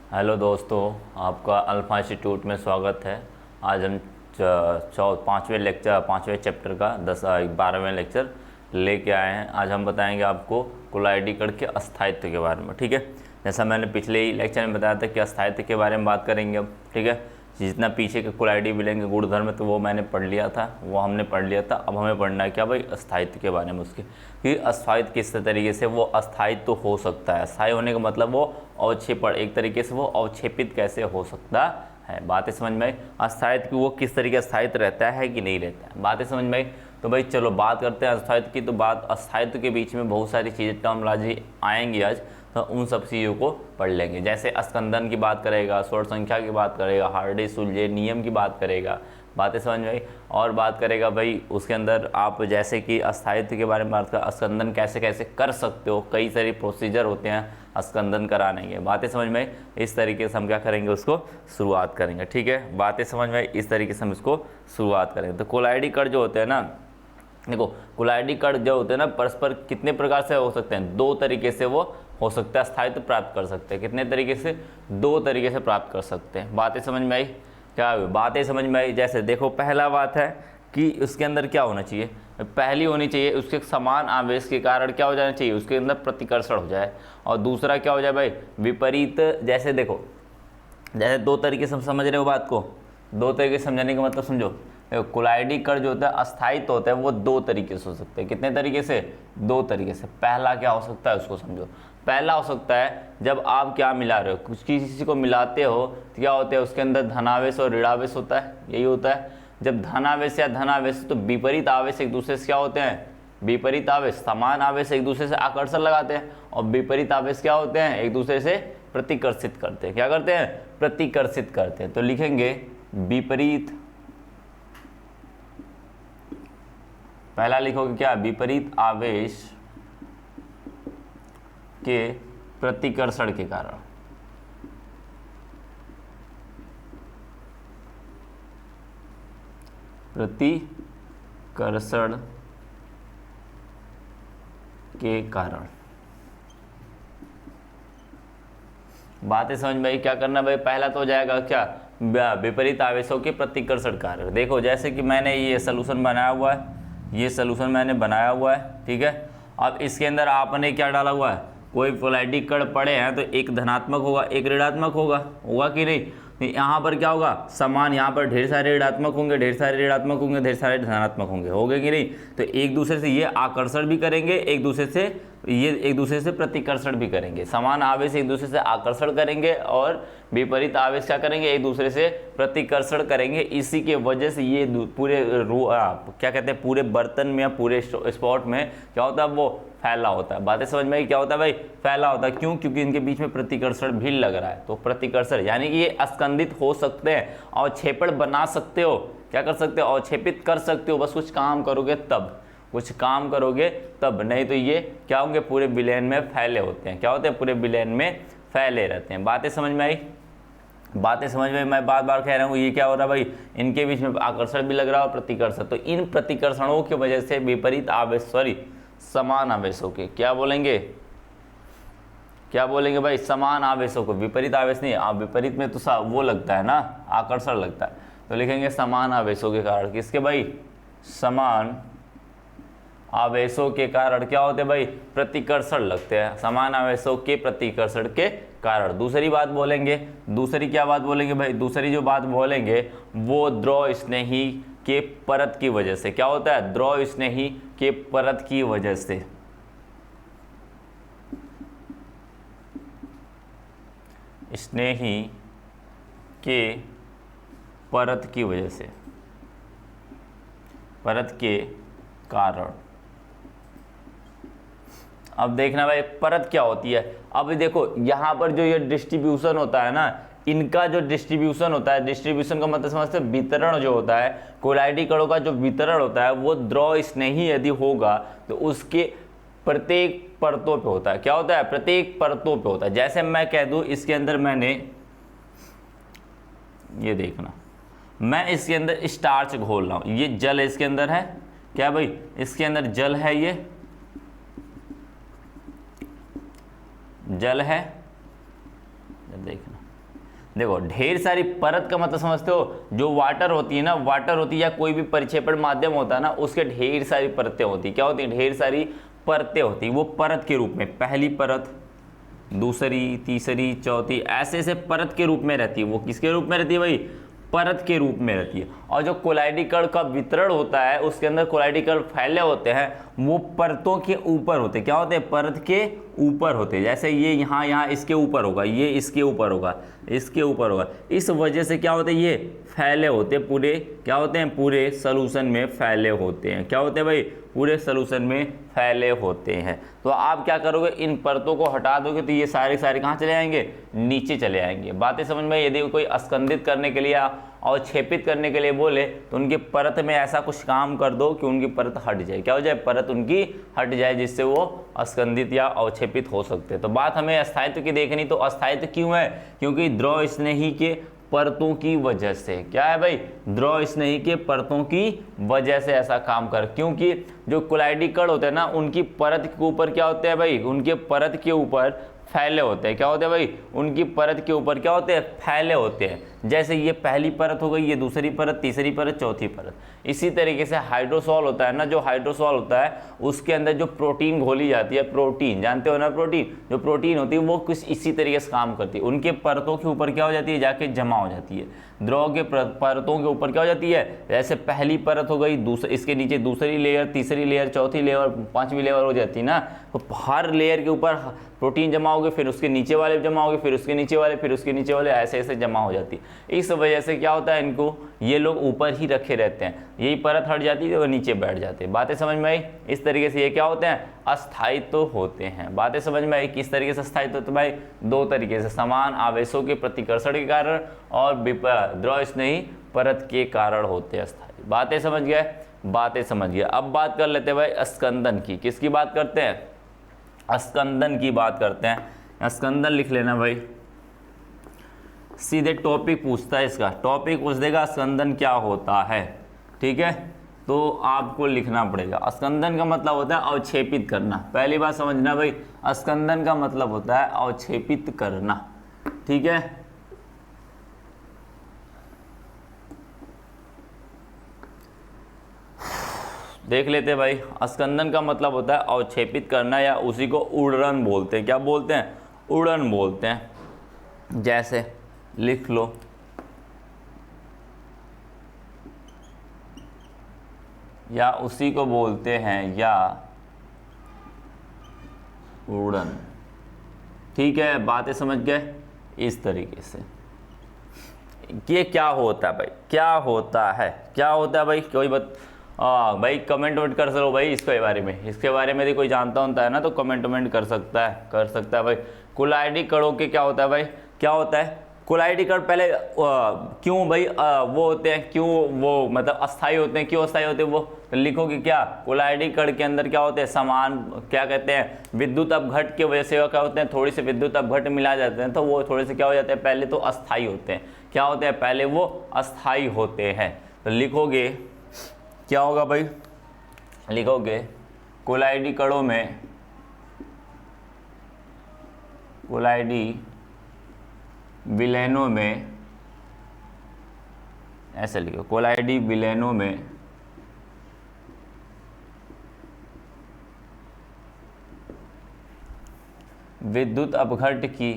Hello दोस्तों, आपका alpha institute में स्वागत है। आज हम पाँचवें चैप्टर का 12वें लेक्चर लेके आए हैं। आज हम बताएंगे आपको कोलाइडी कण के अस्थायित्व के बारे में। ठीक है, जैसा मैंने पिछले ही लेक्चर में बताया था कि अस्थायित्व के बारे में बात करेंगे अब। ठीक है, जितना पीछे के कोलाइडी मिलेंगे गुणधर्म तो वो मैंने पढ़ लिया था, वो हमने पढ़ लिया था। अब हमें पढ़ना है क्या भाई, अस्थायित्व के बारे में, उसके कि अस्थायित्व किस तरीके से वो अस्थायित्व हो सकता है। अस्थायी होने का मतलब वो अवक्षेपण, एक तरीके से वो अवक्षेपित कैसे हो सकता है। बातें समझ में आई? अस्थायित्व की वो किस तरीके अस्थायित्व रहता है कि नहीं रहता है, बातें समझ में आई? तो भाई चलो बात करते हैं अस्थायित्व की। तो बात अस्थायित्व के बीच में बहुत सारी चीज़ें टर्मोलॉजी आएंगी आज, तो उन सब चीज़ों को पढ़ लेंगे। जैसे स्कंदन की बात करेगा, स्वर्ण संख्या की बात करेगा, हार्डी-सुलजे नियम की बात करेगा, बातें समझ में आई? और बात करेगा भाई उसके अंदर आप जैसे कि अस्थायित्व के बारे में बात कर, स्कंदन कैसे कैसे कर सकते हो, कई सारे प्रोसीजर होते हैं स्कंदन कराने के। बातें समझ में आई? इस तरीके से हम क्या करेंगे, उसको शुरुआत करेंगे। ठीक है, बातें समझ में आई? इस तरीके से हम इसको शुरुआत करेंगे। तो कोलाइडी कण जो होते हैं ना, देखो कोलाइडी कण जो होते हैं ना, परस्पर कितने प्रकार से हो सकते हैं, दो तरीके से वो हो सकता है अस्थायित्व प्राप्त कर सकते हैं। कितने तरीके से? दो तरीके से प्राप्त कर सकते हैं। बातें समझ में आई? क्या हुई? बातें समझ में आई? जैसे देखो, पहला बात है कि उसके अंदर क्या होना चाहिए, पहली होनी चाहिए उसके समान आवेश के कारण क्या हो जाना चाहिए, उसके अंदर प्रतिकर्षण हो जाए। और दूसरा क्या हो जाए भाई, विपरीत। जैसे देखो, जैसे दो तरीके से हम समझ रहे हो बात को, दो तरीके से समझाने का मतलब समझो। कोलाइडी कण जो होता है अस्थायित्व होता है, वो दो तरीके से हो सकते हैं। कितने तरीके से? दो तरीके से। पहला क्या हो सकता है उसको समझो। पहला हो सकता है जब आप क्या मिला रहे हो, कुछ किसी को मिलाते हो तो क्या होता है, उसके अंदर धनावेश और ऋणावेश होता है, यही होता है। जब धनावेश या धनावेश, तो विपरीत आवेश एक दूसरे से क्या होते हैं, विपरीत आवेश। समान आवेश एक दूसरे से आकर्षण लगाते हैं, और विपरीत आवेश क्या होते हैं, एक दूसरे से प्रतिकर्षित करते हैं। क्या करते हैं? प्रतिकर्षित करते हैं। तो लिखेंगे विपरीत, पहला लिखोगे क्या, विपरीत आवेश के प्रतिकर्षण के कारण। प्रतिकर्षण के कारण। बातें समझ में आई? क्या करना भाई, पहला तो हो जाएगा क्या, विपरीत आवेशों के प्रतिकर्षण कारण। देखो जैसे कि मैंने ये सलूशन बनाया हुआ है, ये सलूशन मैंने बनाया हुआ है। ठीक है, अब इसके अंदर आपने क्या डाला हुआ है, कोई कोलाइडी कण पड़े हैं तो एक धनात्मक होगा एक ऋणात्मक होगा, होगा कि नहीं? तो यहाँ पर क्या होगा, समान, यहाँ पर ढेर सारे ऋणात्मक होंगे, ढेर सारे ऋणात्मक होंगे, ढेर सारे धनात्मक होंगे, होंगे कि नहीं? तो एक दूसरे से ये आकर्षण भी करेंगे, एक दूसरे से ये एक दूसरे से प्रतिकर्षण भी करेंगे। समान आवेश एक दूसरे से आकर्षण करेंगे और विपरीत आवेश क्या करेंगे, एक दूसरे से प्रतिकर्षण करेंगे। इसी के वजह से ये पूरे क्या कहते हैं, पूरे बर्तन में या पूरे स्पॉट में क्या होता है, वो फैला होता है। बातें समझ में आई? क्या होता है भाई, फैला होता है। क्यों? क्योंकि इनके बीच में प्रतिकर्षण भी लग रहा है। तो प्रतिकर्षण यानी कि ये अस्कंदित हो सकते हैं, अवक्षेपण बना सकते हो। क्या कर सकते हो, अवक्षेपित कर सकते हो। बस कुछ काम करोगे तब, कुछ काम करोगे तब, नहीं तो ये क्या होंगे, पूरे विलयन में फैले होते हैं। क्या होते हैं, पूरे विलयन में फैले रहते हैं। बातें समझ में आई? बातें समझ में? मैं बार बार कह रहा हूँ, ये क्या हो रहा है भाई, इनके बीच में आकर्षण भी लग रहा है और प्रतिकर्षण। तो इन प्रतिकर्षणों की वजह से विपरीत आवेश, समान आवेशों के, क्या बोलेंगे, क्या बोलेंगे भाई, समान आवेशों को। विपरीत आवेश नहीं, आप विपरीत में तो वो लगता है ना, आकर्षण लगता है। तो लिखेंगे समान आवेशों के कारण। किसके भाई, समान आवेशों के कारण क्या होते हैं भाई, प्रतिकर्षण लगते हैं। समान आवेशों के प्रतिकर्षण के कारण। दूसरी बात बोलेंगे, दूसरी क्या बात बोलेंगे भाई, दूसरी जो बात बोलेंगे वो द्रव स्नेही के परत की वजह से। क्या होता है, द्रव स्नेही के परत की वजह से, स्नेही के परत की वजह से, परत के कारण। अब देखना भाई परत क्या होती है। अब देखो यहाँ पर जो ये डिस्ट्रीब्यूशन होता है ना, इनका जो डिस्ट्रीब्यूशन होता है, डिस्ट्रीब्यूशन का मतलब समझते हैं वितरण जो होता है, कोलाइडी कणों का जो वितरण होता है वो द्रव स्नेही यदि होगा तो उसके प्रत्येक परतों पे होता है। क्या होता है, प्रत्येक परतों पे होता है। जैसे मैं कह दूं इसके अंदर मैंने, ये देखना, मैं इसके अंदर स्टार्च घोल रहा हूं, ये जल इसके अंदर है, क्या भाई इसके अंदर जल है, ये जल है, देखना देखो ढेर सारी परत का मतलब समझते हो, जो वाटर होती है ना, वाटर होती है या कोई भी परिक्षेपण माध्यम होता है ना, उसके ढेर सारी परतें होती है। क्या होती है? ढेर सारी परतें होती है। वो परत के रूप में, पहली परत, दूसरी, तीसरी, चौथी, ऐसे ऐसे परत के रूप में रहती है। वो किसके रूप में रहती है भाई? परत के रूप में रहती है। और जो कोलाइडी कण का वितरण होता है, उसके अंदर कोलाइडी कण फैले होते हैं, वो परतों के ऊपर होते हैं। क्या होते हैं? परत के ऊपर होते हैं। जैसे ये यहाँ इसके ऊपर होगा, ये इसके ऊपर होगा, इसके ऊपर होगा। इस वजह से क्या होते हैं? ये फैले होते हैं पूरे, क्या होते हैं? पूरे सॉल्यूशन में फैले होते हैं। क्या होते हैं भाई? पूरे सॉल्यूशन में फैले होते हैं। तो आप क्या करोगे? इन परतों को हटा दोगे तो ये सारे सारे कहाँ चले आएंगे? नीचे चले आएंगे। बातें समझ में? यदि कोई अस्कंदित करने के लिए और छेपित करने के लिए बोले तो उनकी परत में ऐसा कुछ काम कर दो कि उनकी परत हट जाए। क्या हो जाए? परत उनकी हट जाए, जिससे वो अस्कंदित या अवक्षेपित हो सकते हैं। तो बात हमें अस्थायित्व की देखनी। तो अस्थायित्व क्यों है? क्योंकि द्रव स्नेही के परतों की वजह से। क्या है भाई? द्रव स्नेही के परतों की वजह से ऐसा काम कर, क्योंकि जो कोलाइडी कण होते हैं ना, उनकी परत के ऊपर क्या होते हैं भाई? उनके परत के ऊपर फैले होते हैं। क्या होते हैं भाई? उनकी परत के ऊपर क्या होते हैं? फैले होते हैं। जैसे ये पहली परत हो गई, ये दूसरी परत, तीसरी परत, चौथी परत। इसी तरीके से हाइड्रोसॉल होता है ना, जो हाइड्रोसॉल होता है उसके अंदर जो प्रोटीन घोली जाती है, प्रोटीन जानते हो ना, प्रोटीन, जो प्रोटीन होती है वो कुछ इसी तरीके से काम करती है। उनके परतों के ऊपर क्या हो जाती है? जाके जमा हो जाती है। द्रव के परतों के ऊपर क्या हो जाती है? जैसे पहली परत हो गई, इसके नीचे दूसरी लेयर, तीसरी लेयर, चौथी लेयर, पांचवी लेयर हो जाती है ना। तो हर लेयर के ऊपर प्रोटीन जमा होगे, फिर उसके नीचे वाले जमा होगे, फिर उसके नीचे वाले, फिर उसके नीचे वाले, ऐसे ऐसे जमा हो जाती है। इस वजह से क्या होता है? इनको ये लोग ऊपर ही रखे रहते हैं। यही परत हट जाती है तो नीचे बैठ जाते हैं। बातें समझ में आई? इस तरीके से ये क्या होते हैं? अस्थायित्व होते हैं। बातें समझ में आई? किस तरीके से अस्थायित्व होते हैं भाई? दो तरीके से, समान आवेशों के प्रतिकर्षण के कारण और द्रव स्नेही परत के कारण होते हैं अस्थायी। बातें समझ गए? बातें समझ गए। अब बात कर लेते हैं भाई स्कंदन की। किसकी बात करते हैं? स्कंदन की बात करते हैं। स्कंदन लिख लेना भाई, सीधे टॉपिक पूछता है इसका। टॉपिक पूछ देगा स्कंदन क्या होता है, ठीक है? तो आपको लिखना पड़ेगा। स्कंदन का मतलब होता है अवक्षेपित करना। पहली बात समझना भाई, स्कंदन का मतलब होता है अवक्षेपित करना, ठीक है? देख लेते हैं भाई। स्कंदन का मतलब होता है अवक्षेपित करना, या उसी को उड़न बोलते हैं। क्या बोलते हैं? उड़न बोलते हैं। जैसे लिख लो, या उसी को बोलते हैं या उड़न, ठीक है? बातें समझ गए? इस तरीके से ये क्या होता है भाई? क्या होता है? क्या होता है भाई? कोई भाई कमेंट वमेंट कर सको भाई इसके बारे में। इसके बारे में यदि कोई जानता होता है ना तो कमेंट वमेंट कर सकता है भाई। कोलाइडी कणों के क्या होता है भाई? क्या होता है? कोलाइडी कण पहले क्यों भाई वो होते हैं, क्यों वो मतलब अस्थायी होते हैं? क्यों अस्थायी होते हैं वो? तो लिखोगे क्या? कोलाइडी कण के अंदर क्या होते हैं? समान, क्या कहते हैं, विद्युत अपघट की वजह से क्या होते हैं? थोड़ी सी विद्युत अपघट मिला जाते हैं, तो वो थोड़े से क्या हो जाते हैं? पहले तो अस्थायी होते हैं। क्या होते हैं? पहले वो अस्थायी होते हैं। तो लिखोगे क्या होगा भाई? लिखोगे कोलाइडी कणों में, कोलाइडी विलयनों में, ऐसे लिखो, कोलाइडी विलयनों में विद्युत अपघट्य की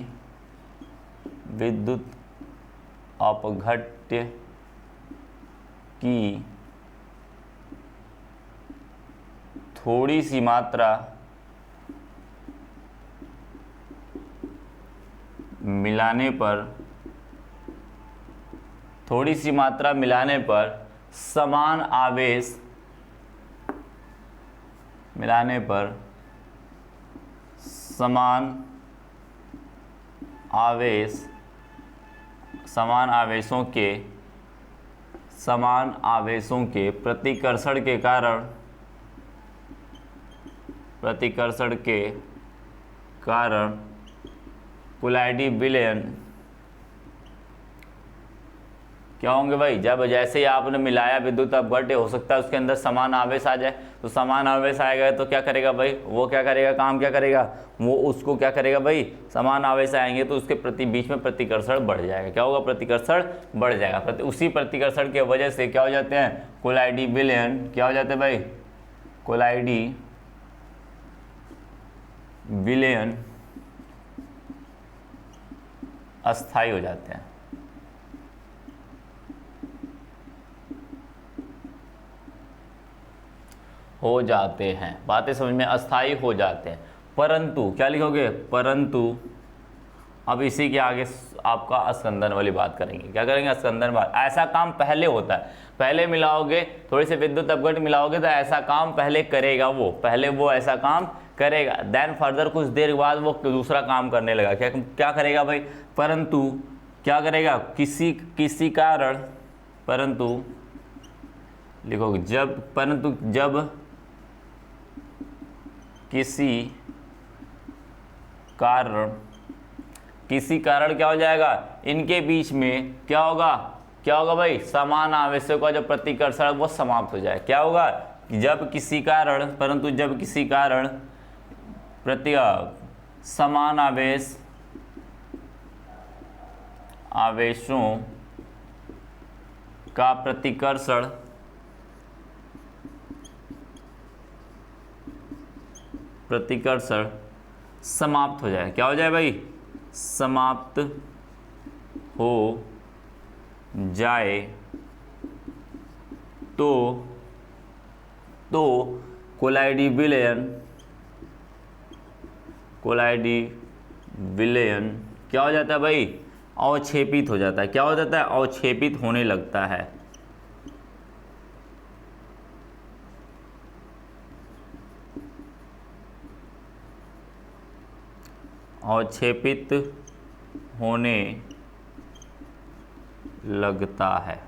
थोड़ी सी मात्रा मिलाने पर, समान आवेशों के प्रतिकर्षण के कारण कोलाइडी विलयन क्या होंगे भाई, जब जैसे ही आपने मिलाया विद्युत अपघट्य, हो सकता है उसके अंदर समान आवेश आ जाए, तो समान आवेश आएगा तो क्या करेगा भाई, वो क्या करेगा, काम क्या करेगा, वो उसको क्या करेगा भाई, समान आवेश आएंगे तो उसके प्रति बीच में प्रतिकर्षण बढ़ जाएगा। क्या होगा, प्रतिकर्षण बढ़ जाएगा। उसी प्रतिकर्षण की वजह से क्या हो जाते हैं, कोलाइडी विलयन, क्या हो जाते हैं भाई, कोलाइडी विलयन अस्थायी हो जाते हैं। हो जाते हैं, बातें समझ में, अस्थायी हो जाते हैं। परंतु क्या लिखोगे, परंतु अब इसी के आगे आपका अस्कंदन वाली बात करेंगे। क्या करेंगे, अस्कंदन बात। ऐसा काम पहले होता है, पहले मिलाओगे, थोड़ी सी विद्युत अपघट्य मिलाओगे तो ऐसा काम पहले करेगा वो, पहले वो ऐसा काम करेगा, देन फर्दर कुछ देर बाद वो दूसरा काम करने लगा। क्या क्या करेगा भाई, परंतु क्या करेगा, किसी कारण, परंतु लिखोगे जब, परंतु जब किसी कारण, किसी कारण क्या हो जाएगा, इनके बीच में क्या होगा, क्या होगा भाई, समान आवेशों का जो प्रतिकर्षण वो समाप्त हो जाए। क्या होगा, जब किसी कारण, परंतु जब किसी कारण समान आवेशों का प्रतिकर्षण समाप्त हो जाए। क्या हो जाए भाई, समाप्त हो जाए तो कोलाइडी विलयन क्या हो जाता है भाई, अवक्षेपित हो जाता है। क्या हो जाता है, अवक्षेपित होने लगता है। अवक्षेपित होने लगता है।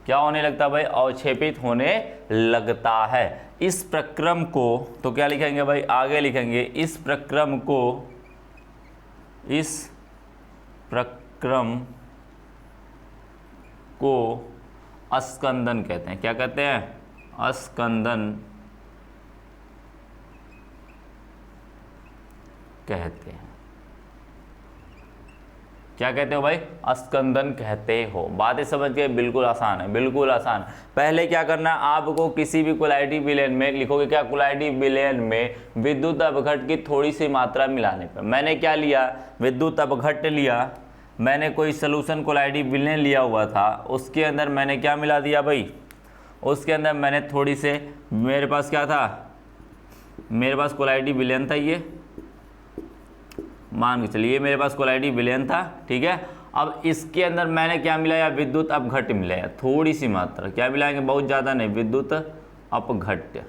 क्या होने लगता है भाई, अवक्षेपित होने लगता है। इस प्रक्रम को तो क्या लिखेंगे भाई, आगे लिखेंगे, इस प्रक्रम को अस्कंदन कहते हैं। क्या कहते हैं, अस्कंदन कहते हैं। क्या कहते हो भाई, अस्कंदन कहते हो। बातें समझ के, बिल्कुल आसान है, बिल्कुल आसान। पहले क्या करना है आपको, किसी भी कोलाइडी विलयन में लिखोगे क्या, कोलाइडी विलयन में विद्युत अपघट्य की थोड़ी सी मात्रा मिलाने पर। मैंने क्या लिया, विद्युत अपघट्य लिया, मैंने कोई सलूशन कोलाइडी विलयन लिया हुआ था, उसके अंदर मैंने क्या मिला दिया भाई, उसके अंदर मैंने थोड़ी से, मेरे पास क्या था, मेरे पास कोलाइडी विलयन था, ये मान के चलिए मेरे पास कोलाइडी विलयन था, ठीक है। अब इसके अंदर मैंने क्या मिलाया, विद्युत अपघट्य मिलाया, थोड़ी सी मात्रा। क्या मिलाएंगे, बहुत ज़्यादा नहीं, विद्युत अपघट्य,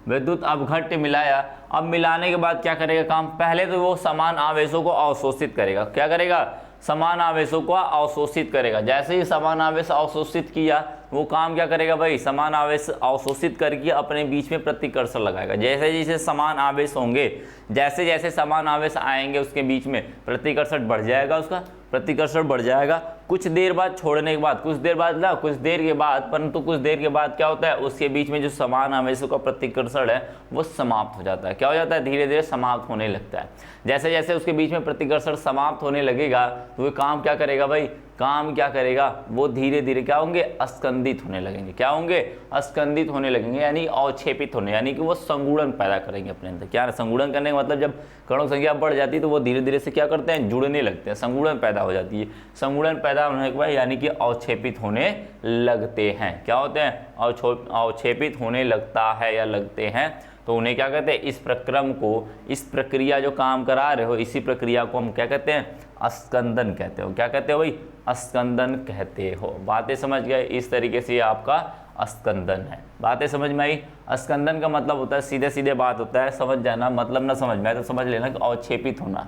विद्युत अपघट्य मिलाया। अब मिलाने के बाद क्या करेगा काम, पहले तो वो समान आवेशों को अवशोषित करेगा। क्या करेगा, समान आवेशों को अवशोषित करेगा। जैसे ही समान आवेश अवशोषित किया, वो काम क्या करेगा भाई, समान आवेश अवशोषित करके अपने बीच में प्रतिकर्षण लगाएगा। जैसे जैसे समान आवेश होंगे, जैसे जैसे समान आवेश आएंगे उसके बीच में प्रतिकर्षण बढ़ जाएगा, उसका प्रतिकर्षण बढ़ जाएगा। कुछ देर बाद छोड़ने के बाद, कुछ देर बाद ना, कुछ देर के बाद, परंतु कुछ देर के बाद क्या होता है, उसके बीच में जो समान आवेशों का प्रतिकर्षण है वो समाप्त हो जाता है। क्या हो जाता है, धीरे धीरे समाप्त होने लगता है। जैसे जैसे उसके बीच में प्रतिकर्षण समाप्त होने लगेगा तो वो काम क्या करेगा भाई, काम क्या करेगा, वो धीरे धीरे क्या होंगे, अस्कंदित होने लगेंगे। क्या होंगे, अस्कंदित होने लगेंगे, यानी अवक्षेपित होने, यानी कि वो संगुणन पैदा करेंगे अपने अंदर। क्या संगुणन करने का मतलब, जब कणों की संख्या बढ़ जाती है तो वो धीरे धीरे से क्या करते हैं, जुड़ने लगते हैं, संगुणन पैदा हो जाती है। संगुणन पैदा होने के बाद यानी कि अवक्षेपित होने लगते हैं। क्या होते हैं, अवक्षेपित होने लगता है या लगते हैं, तो उन्हें क्या कहते हैं, इस प्रक्रम को, इस प्रक्रिया जो काम करा रहे हो, इसी प्रक्रिया को हम क्या कहते हैं, अस्कंदन कहते हो। क्या कहते हो भाई, अस्कंदन कहते हो। बातें समझ गए, इस तरीके से आपका अस्कंदन है। बातें समझ में आई। अस्कंदन का मतलब होता है, सीधे सीधे बात होता है, समझ जाना, मतलब ना समझ में आए तो समझ लेना कि अवक्षेपित होना,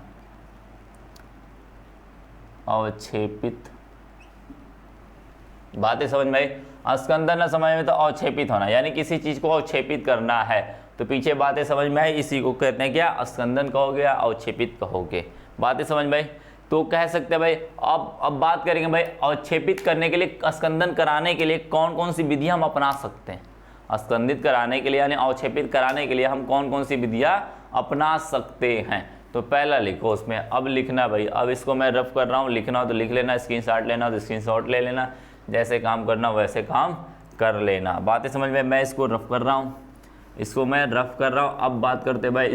अवक्षेपित। बातें समझ में आई। अस्कंदन ना समझ में तो अवक्षेपित होना, यानी किसी चीज को अवक्षेपित करना है। तो पीछे बातें समझ में आई, इसी को कहते हैं क्या, अस्कंदन कहोगे या अवक्षेपित कहोगे। बातें समझ में आई। तो कह सकते हैं भाई अब बात करेंगे भाई अवक्षेपित करने के लिए, स्कंदन कराने के लिए कौन कौन सी विधियां हम अपना सकते हैं। स्कंदित कराने के लिए यानी अवक्षेपित कराने के लिए हम कौन कौन सी विधियां अपना सकते हैं। तो पहला लिखो उसमें, अब लिखना भाई, अब इसको मैं रफ कर रहा हूँ, लिखना हो तो लिख लेना, स्क्रीनशॉट लेना हो तो स्क्रीनशॉट ले लेना, जैसे काम करना वैसे काम कर लेना। बातें समझ में, मैं इसको रफ कर रहा हूँ, इसको मैं रफ कर रहा हूँ। अब बात करते हैं भाई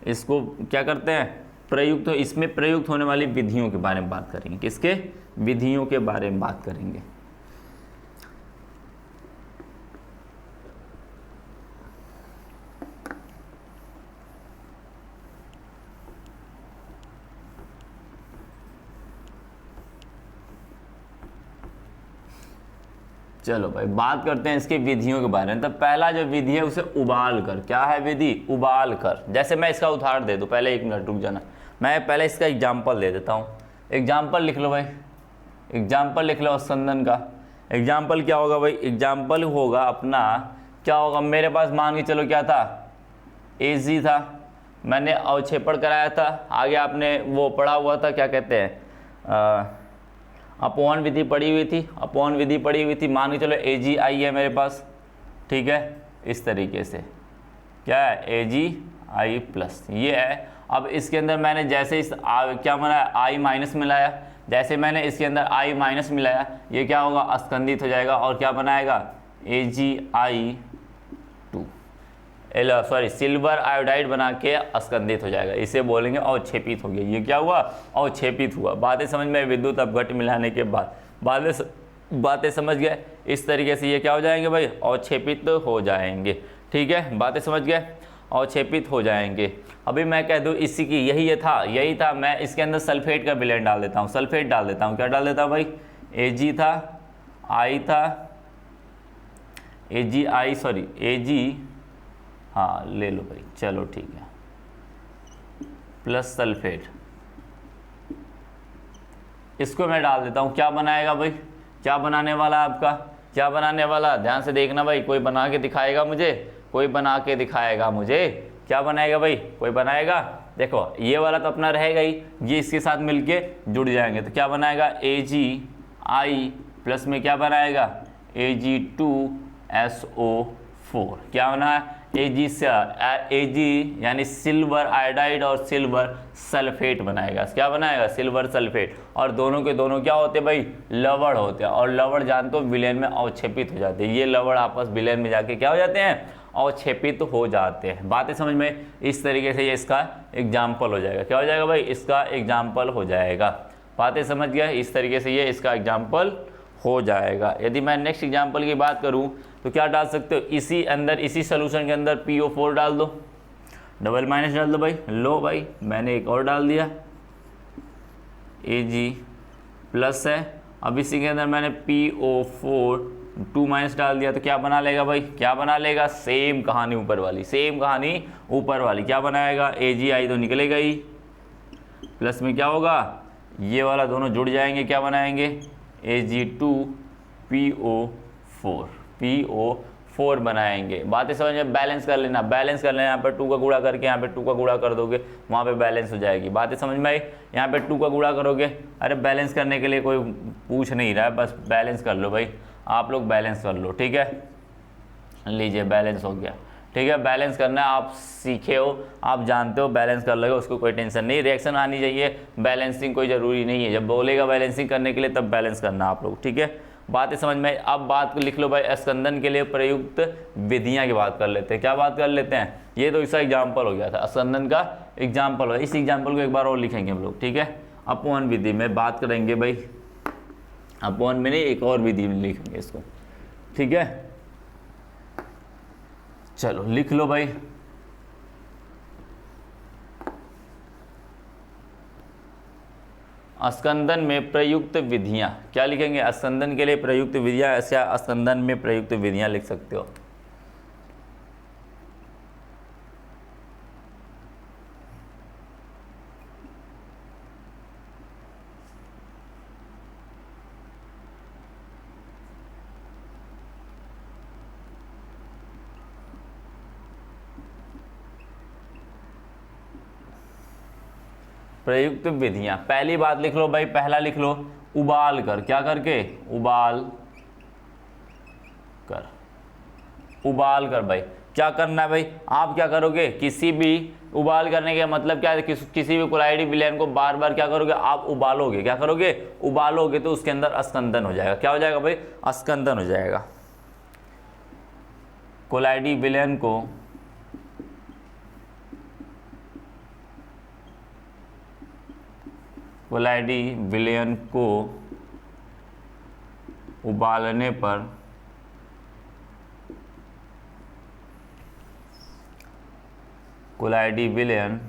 इसको क्या करते हैं, प्रयुक्त, इसमें प्रयुक्त होने वाली विधियों के बारे में बात करेंगे। किसके, विधियों के बारे में बात करेंगे। चलो भाई बात करते हैं इसकी विधियों के बारे में। तो पहला जो विधि है उसे उबाल कर, क्या है विधि, उबाल कर। जैसे मैं इसका उदाहरण दे दूं, पहले 1 मिनट रुक जाना, मैं पहले इसका एग्जाम्पल दे देता हूँ। एग्जाम्पल लिख लो भाई, एग्जाम्पल लिख लो स्कंदन का। एग्जाम्पल क्या होगा भाई, एग्जाम्पल होगा अपना, क्या होगा, मेरे पास मान के चलो क्या था, एजी था, मैंने अवक्षेपण कराया था, आगे आपने वो पढ़ा हुआ था, क्या कहते हैं, अपवन विधि पड़ी हुई थी, अपवन विधि पड़ी हुई थी, मान के चलो AgI है मेरे पास, ठीक है, इस तरीके से क्या है AgI प्लस ये है। अब इसके अंदर मैंने जैसे इस क्या बनाया, I माइनस मिलाया, जैसे मैंने इसके अंदर I माइनस मिलाया, ये क्या होगा, स्कंदित हो जाएगा और क्या बनाएगा, AgI2 सॉरी सिल्वर आयोडाइड बना के स्कंदित हो जाएगा, इसे बोलेंगे अवक्षेपित हो गया। ये क्या हुआ, अवक्षेपित हुआ। बातें समझ में, विद्युत अपघट्ट मिलाने के बाद बातें समझ गए। इस तरीके से ये क्या हो जाएंगे भाई, अवक्षेपित हो जाएंगे, ठीक है, बातें समझ गए, अवक्षेपित हो जाएंगे। अभी मैं कह दूँ इसी की यही था, मैं इसके अंदर सल्फेट का विलयन डाल देता हूँ, सल्फेट डाल देता हूँ, क्या डाल देता हूँ भाई, Ag था, I था, AgI सॉरी Ag, हाँ ले लो भाई, चलो ठीक है, प्लस सल्फेट, इसको मैं डाल देता हूँ। क्या बनाएगा भाई, क्या बनाने वाला आपका, क्या बनाने वाला, ध्यान से देखना भाई, कोई बना के दिखाएगा मुझे, कोई बना के दिखाएगा मुझे, क्या बनाएगा भाई, कोई बनाएगा। देखो ये वाला तो अपना रहेगा ही, ये इसके साथ मिलके जुड़ जाएंगे, तो क्या बनाएगा, AgI प्लस में क्या बनाएगा, Ag2SO4, क्या बना है, Ag यानी सिल्वर आयोडाइड और सिल्वर सल्फेट बनाएगा, क्या बनाएगा, सिल्वर सल्फेट। और दोनों के दोनों क्या होते हैं भाई, लवण होते हैं, और लवण जानते हो विलयन में अवक्षेपित हो जाते हैं, ये लवण आपस विलयन में जाके क्या हो जाते हैं, अवक्षेपित हो जाते हैं। बातें समझ में, इस तरीके से ये इसका एग्जाम्पल हो जाएगा, क्या हो जाएगा भाई, इसका एग्जाम्पल हो जाएगा। बातें समझ गया, इस तरीके से ये इसका एग्जाम्पल हो जाएगा। यदि मैं नेक्स्ट एग्जाम्पल की बात करूं तो क्या डाल सकते हो, इसी अंदर, इसी सोल्यूशन के अंदर PO4 डाल दो, डबल माइनस डाल दो भाई, लो भाई मैंने एक और डाल दिया, Ag प्लस है, अब इसी के अंदर मैंने PO4 2 माइनस डाल दिया, तो क्या बना लेगा भाई, क्या बना लेगा, सेम कहानी ऊपर वाली, सेम कहानी ऊपर वाली, क्या बनाएगा, AgI तो निकलेगा ही, प्लस में क्या होगा, ये वाला दोनों जुड़ जाएंगे, क्या बनाएंगे, Ag2PO4 बनाएंगे। बातें समझ में, बैलेंस कर लेना, यहाँ पे 2 का गुणा करके यहाँ पे 2 का गुणा कर दोगे, वहाँ पे बैलेंस हो जाएगी। बातें समझ में आई, यहाँ पे 2 का गुणा करोगे, अरे बैलेंस करने के लिए कोई पूछ नहीं रहा है, बस बैलेंस कर लो भाई, आप लोग बैलेंस कर लो, ठीक है, लीजिए बैलेंस हो गया, ठीक है, बैलेंस करना है, आप सीखे हो, आप जानते हो, बैलेंस कर लोगे, उसको कोई टेंशन नहीं, रिएक्शन आनी चाहिए, बैलेंसिंग कोई ज़रूरी नहीं है, जब बोलेगा बैलेंसिंग करने के लिए तब बैलेंस करना आप लोग, ठीक है। बातें समझ में। अब बात को लिख लो भाई, स्कंदन के लिए प्रयुक्त विधियाँ की बात कर लेते हैं, क्या बात कर लेते हैं, ये तो इसका एग्जाम्पल हो गया था, स्कंदन का एग्जाम्पल हो, इस एग्जाम्पल को एक बार और लिखेंगे हम लोग, ठीक है। अपवन विधि में बात करेंगे भाई, अपवन में नहीं, एक और विधि में लिखेंगे इसको, ठीक है, चलो लिख लो भाई। स्कंदन में प्रयुक्त विधियां, क्या लिखेंगे, स्कंदन के लिए प्रयुक्त विधियां, ऐसा स्कंदन में प्रयुक्त विधियां लिख सकते हो। प्रयुक्त विधियां, पहली बात लिख लो भाई, पहला लिख लो उबाल कर, क्या करके, उबाल कर, उबाल कर भाई क्या करना है भाई, आप क्या करोगे, किसी भी उबाल करने का मतलब क्या है, किसी भी कोलाइडी विलयन को बार बार क्या करोगे, आप उबालोगे, क्या करोगे, उबालोगे, तो उसके अंदर अस्कंदन हो जाएगा, क्या हो जाएगा भाई, अस्कंदन हो जाएगा। कोलाइडी विलयन को कोलाइडी विलयन को उबालने पर कोलाइडी विलयन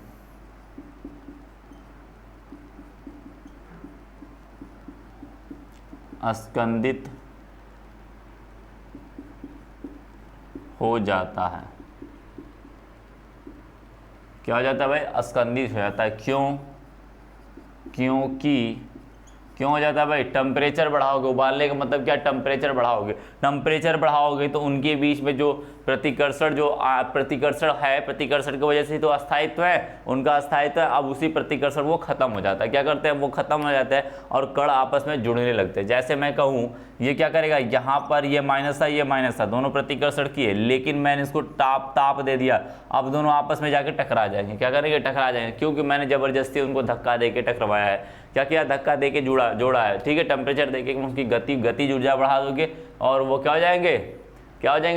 अस्कंदित हो जाता है, क्या हो जाता है भाई, अस्कंदित हो जाता है, क्यों, क्यों हो जाता है भाई, टेम्परेचर बढ़ाओगे, उबालने का मतलब क्या, टेम्परेचर बढ़ाओगे, टेम्परेचर बढ़ाओगे तो उनके बीच में जो प्रतिकर्षण है, प्रतिकर्षण की वजह से तो अस्थायित्व है, उनका अस्थायित्व है, अब उसी प्रतिकर्षण वो खत्म हो जाता है, क्या करते हैं, वो खत्म हो जाता है और कण आपस में जुड़ने लगते हैं। जैसे मैं कहूँ ये क्या करेगा, यहाँ पर ये माइनस था, ये माइनस था, दोनों प्रतिकर्षण किए, लेकिन मैंने इसको ताप दे दिया, अब दोनों आपस में जाके टकरा जाएंगे, क्या करेंगे, टकरा जाएंगे, क्योंकि मैंने जबरदस्ती उनको धक्का दे के टकराया है, क्या किया, धक्का दे के जोड़ा है, ठीक है, टेम्परेचर दे के उनकी गति ऊर्जा बढ़ा दोगे और वो क्या हो जाएंगे,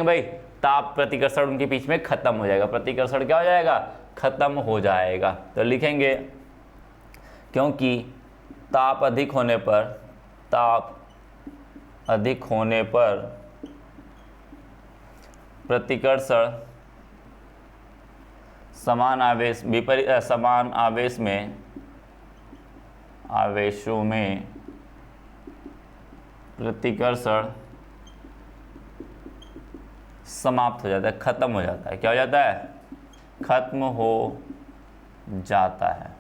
भाई, ताप प्रतिकर्षण उनके बीच में खत्म हो जाएगा, प्रतिकर्षण क्या हो जाएगा, खत्म हो जाएगा। तो लिखेंगे क्योंकि ताप अधिक होने पर प्रतिकर्षण समान आवेशों में प्रतिकर्षण समाप्त हो जाता है, खत्म हो जाता है, क्या हो जाता है, खत्म हो जाता है।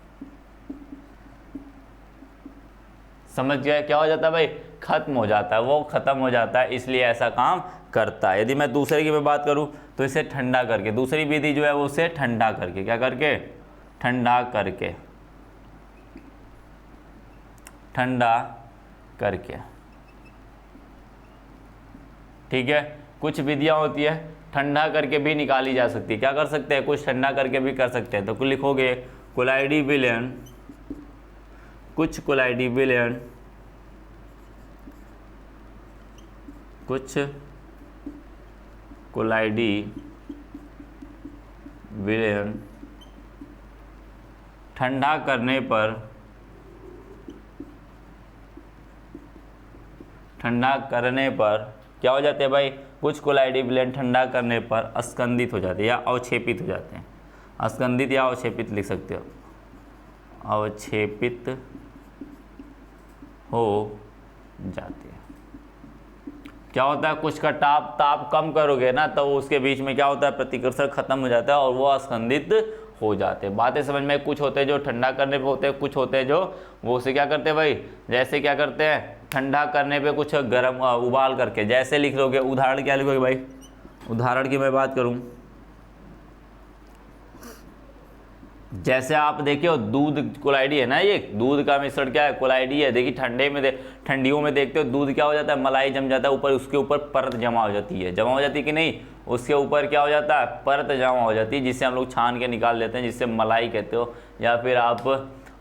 समझ गए, क्या हो जाता है भाई, खत्म हो जाता है, वो खत्म हो जाता है, इसलिए ऐसा काम करता है। यदि मैं दूसरे की मैं बात करूं तो इसे ठंडा करके, दूसरी विधि जो है वो उसे ठंडा करके, क्या करके, ठंडा करके, ठीक है। कुछ विधियां होती है ठंडा करके भी निकाली जा सकती है, क्या कर सकते हैं, कुछ ठंडा करके भी कर सकते हैं। तो कुछ लिखोगे कोलाइडी विलयन, कुछ कोलाइडी विलयन ठंडा करने पर क्या हो जाते हैं भाई, कुछ कोलाइडी विलयन ठंडा करने पर अस्कंदित हो जाते हैं या अवक्षेपित हो जाते हैं, अस्कंदित या अवक्षेपित लिख सकते हो, अवक्षेपित हो जाते हैं। क्या होता है, कुछ का ताप कम करोगे ना तो उसके बीच में क्या होता है, प्रतिकर्षण खत्म हो जाता है और वो अस्कंदित हो जाते हैं। बातें समझ में, कुछ होते हैं जो ठंडा करने पे होते हैं, कुछ होते हैं जो वो उसे क्या करते हैं भाई, जैसे क्या करते हैं, ठंडा करने पे कुछ गर्म उबाल करके, जैसे लिख लोगे, उदाहरण क्या लिखोगे भाई, उदाहरण की मैं बात करूं, जैसे आप देखिए दूध कोलाइडी है ना, ये दूध का मिश्रण क्या है, कोलाइडी है। देखिए ठंडियों में देखते हो दूध क्या हो जाता है, मलाई जम जाता है, ऊपर उसके ऊपर परत जमा हो जाती है, कि नहीं, उसके ऊपर क्या हो जाता है, परत जमा हो जाती है, जिससे हम लोग छान के निकाल लेते हैं, जिससे मलाई कहते हो या फिर आप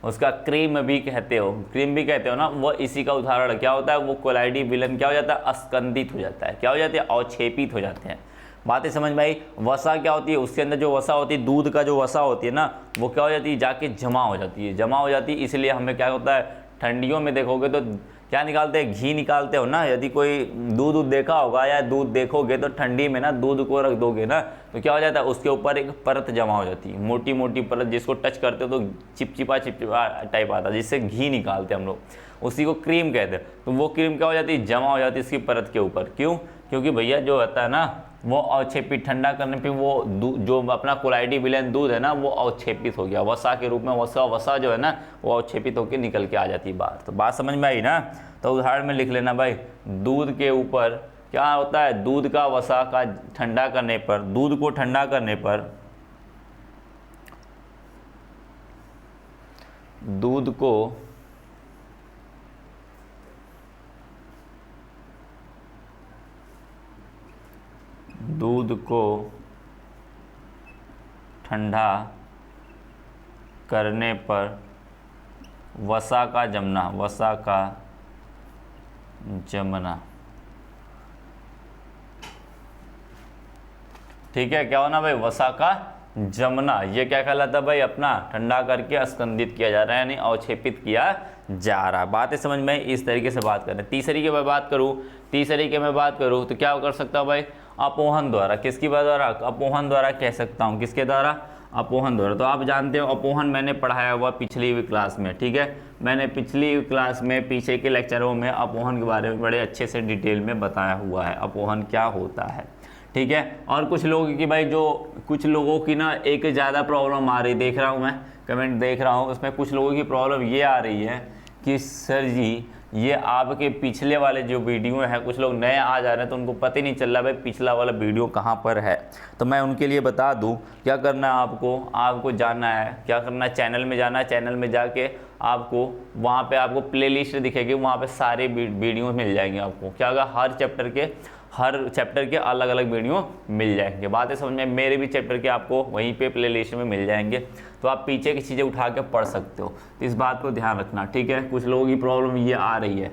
उसका क्रीम भी कहते हो ना, वो इसी का उदाहरण क्या होता है, वो कोलाइडी विलयन क्या हो जाता है, अस्कंदित हो जाता है, क्या हो जाते हैं, अवक्षेपित हो जाते हैं। बातें समझ में आई। वसा क्या होती है, उसके अंदर जो वसा होती है, दूध का जो वसा होती है ना, वो क्या हो जाती है, जाके जमा हो जाती है, इसलिए हमें क्या होता है, ठंडियों में देखोगे तो क्या निकालते हैं, घी निकालते हो ना। यदि कोई दूध देखा होगा या दूध देखोगे तो ठंडी में ना दूध को रख दोगे ना तो क्या हो जाता है, उसके ऊपर एक परत जमा हो जाती है, मोटी मोटी परत, जिसको टच करते हो तो चिपचिपा टाइप आता है, जिससे घी निकालते हैं हम लोग, उसी को क्रीम कहते हैं। तो वो क्रीम क्या हो जाती है, जमा हो जाती है इसकी परत के ऊपर। क्यों? क्योंकि भैया जो होता है ना वो अवक्षेपित, ठंडा करने पे वो जो अपना कोलाइडी विलयन दूध है ना वो अवक्षेपित हो गया, वसा के रूप में, वसा जो है ना वो अवक्षेपित होकर निकल के आ जाती है बाहर। तो बात समझ में आई ना। तो उदाहरण में लिख लेना भाई, दूध के ऊपर क्या होता है, दूध का वसा का ठंडा करने पर, दूध को ठंडा करने पर दूध को ठंडा करने पर वसा का जमना। ठीक है, क्या होना भाई, वसा का जमना। ये क्या कहलाता है भाई, अपना ठंडा करके अस्कंदित किया जा रहा है, यानी अवक्षेपित किया जा रहा है। बातें समझ में, इस तरीके से बात करें। तीसरी की मैं बात करूँ तो क्या कर सकता हूँ भाई, अपोहन द्वारा। किसकी द्वारा, अपोहन द्वारा कह सकता हूँ। किसके द्वारा, अपोहन द्वारा। तो आप जानते हो अपोहन मैंने पढ़ाया हुआ पिछली हुई क्लास में, ठीक है, मैंने पिछली क्लास में पीछे के लेक्चरों में अपोहन के बारे में बड़े अच्छे से डिटेल में बताया हुआ है, अपोहन क्या होता है, ठीक है। और कुछ लोगों की भाई, जो कुछ लोगों की ना एक ज़्यादा प्रॉब्लम आ रही, देख रहा हूँ मैं कमेंट देख रहा हूँ, उसमें कुछ लोगों की प्रॉब्लम ये आ रही है कि सर जी ये आपके पिछले वाले जो वीडियो हैं, कुछ लोग नए आ जा रहे हैं तो उनको पता ही नहीं चल रहा भाई पिछला वाला वीडियो कहाँ पर है। तो मैं उनके लिए बता दूं, क्या करना है आपको जानना है, क्या करना है, चैनल में जाना है, चैनल में जाके आपको वहाँ पे आपको प्लेलिस्ट दिखेगी, वहाँ पे सारे वीडियो मिल जाएंगे आपको। क्या होगा, हर चैप्टर के अलग अलग वीडियो मिल जाएंगे। बातें समझ में, मेरे भी चैप्टर के आपको वहीं पे प्लेलिस्ट में मिल जाएंगे, तो आप पीछे की चीज़ें उठा के पढ़ सकते हो। तो इस बात को ध्यान रखना, ठीक है। कुछ लोगों की प्रॉब्लम ये आ रही है,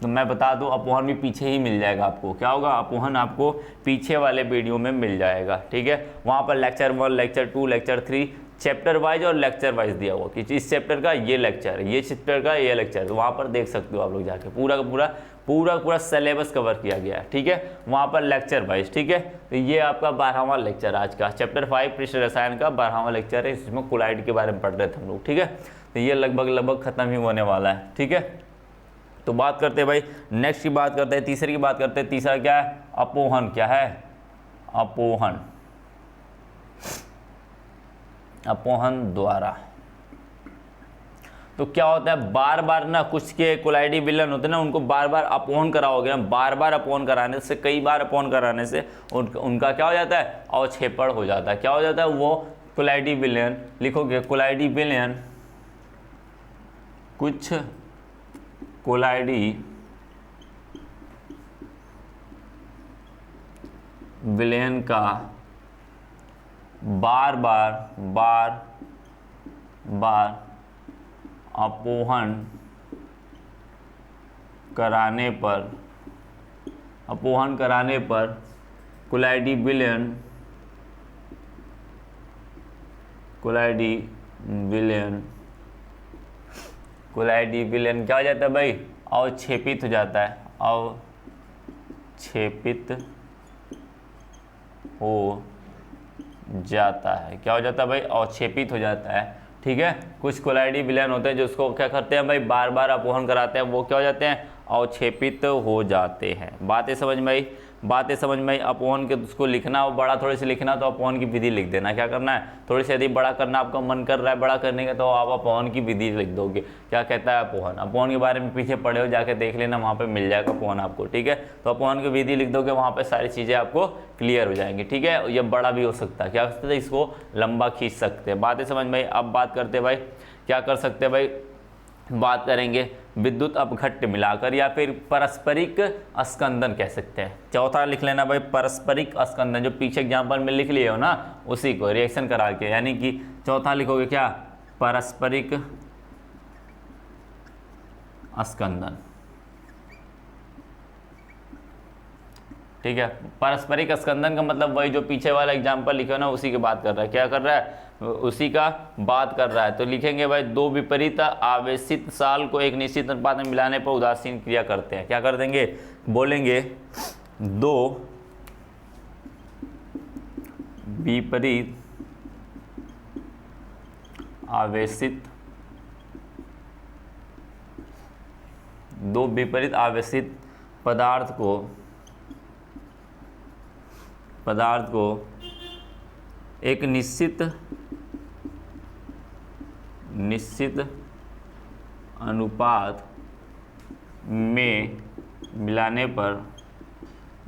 तो मैं बता दूं अपोहन भी पीछे ही मिल जाएगा आपको। क्या होगा, अपोहन आपको पीछे वाले वीडियो में मिल जाएगा, ठीक है। वहाँ पर lecture 1, lecture 2, lecture 3 chapter wise और लेक्चर वाइज दिया हुआ कि इस चैप्टर का ये लेक्चर, ये चैप्टर का ये लेक्चर, तो वहाँ पर देख सकते हो आप लोग जाके। पूरा सिलेबस कवर किया गया है, ठीक है, वहाँ पर लेक्चर वाइज, ठीक है। तो ये आपका 12वां लेक्चर आज का, चैप्टर 5 पृष्ठ रसायन का 12वां लेक्चर है। इसमें कोलाइड के बारे में पढ़ रहे थे हम लोग, ठीक है। तो ये लगभग खत्म ही होने वाला है, ठीक है। तो बात करते हैं भाई, नेक्स्ट की बात करते हैं, तीसरी की बात करते हैं। तीसरा क्या है, अपोहन। क्या है, अपोहन द्वारा। तो क्या होता है, बार बार ना कुछ के कोलाइडी विलन होते हैं ना, उनको बार बार अपोहन कराओगे ना, बार बार अपोहन कराने से, कई बार अपोहन कराने से उनका क्या हो जाता है, अवक्षेपण हो जाता है। क्या हो जाता है, वो कोलाइडी विलन लिखोगे, कोलाइडी विलन, कुछ कोलाइडी विलयन का बार बार अपोहन कराने पर कोलाइडी विलयन क्या हो जाता है भाई, अवक्षेपित हो जाता है, अवक्षेपित हो जाता है। क्या हो जाता है भाई, अवक्षेपित हो जाता है, ठीक है। कुछ कोलाइडी विलयन होते हैं जो उसको क्या करते हैं भाई, बार बार अपोहन कराते हैं, वो क्या हो जाते हैं, अवक्षेपित हो जाते हैं। बातें समझ में आई, अपोहन के उसको लिखना हो बड़ा थोड़े से लिखना, तो अपोहन की विधि लिख देना। क्या करना है, थोड़ी सी यदि बड़ा करना आपका मन कर रहा है बड़ा करने का, तो आप अपोहन की विधि लिख दोगे। क्या कहता है अपोहन के बारे में पीछे पढ़े हो, जाके देख लेना, वहाँ पे मिल जाएगा अपोहन आपको, ठीक है। तो अपोहन की विधि लिख दोगे, वहाँ पे सारी चीज़ें आपको क्लियर हो जाएंगी, ठीक है। ये बड़ा भी हो सकता है, क्या कर सकते हैं, इसको लंबा खींच सकते हैं। बातें समझ में। अब बात करते हैं भाई, क्या कर सकते हैं भाई, बात करेंगे विद्युत अपघट्ट मिलाकर, या फिर पारस्परिक अस्कंदन कह सकते हैं। चौथा लिख लेना भाई, पारस्परिक अस्कंदन, जो पीछे एग्जाम्पल में लिख लिए हो ना, उसी को रिएक्शन करा के, यानी कि चौथा लिखोगे क्या, पारस्परिक अस्कंदन, ठीक है। पारस्परिक अस्कंदन का मतलब वही जो पीछे वाला एग्जाम्पल लिखा ना, उसी की बात कर रहा है। क्या कर रहा है, उसी का बात कर रहा है। तो लिखेंगे भाई, दो विपरीत आवेशित साल को एक निश्चित अनुपात में मिलाने पर उदासीन क्रिया करते हैं। क्या कर देंगे, बोलेंगे दो विपरीत आवेशित पदार्थ को एक निश्चित अनुपात में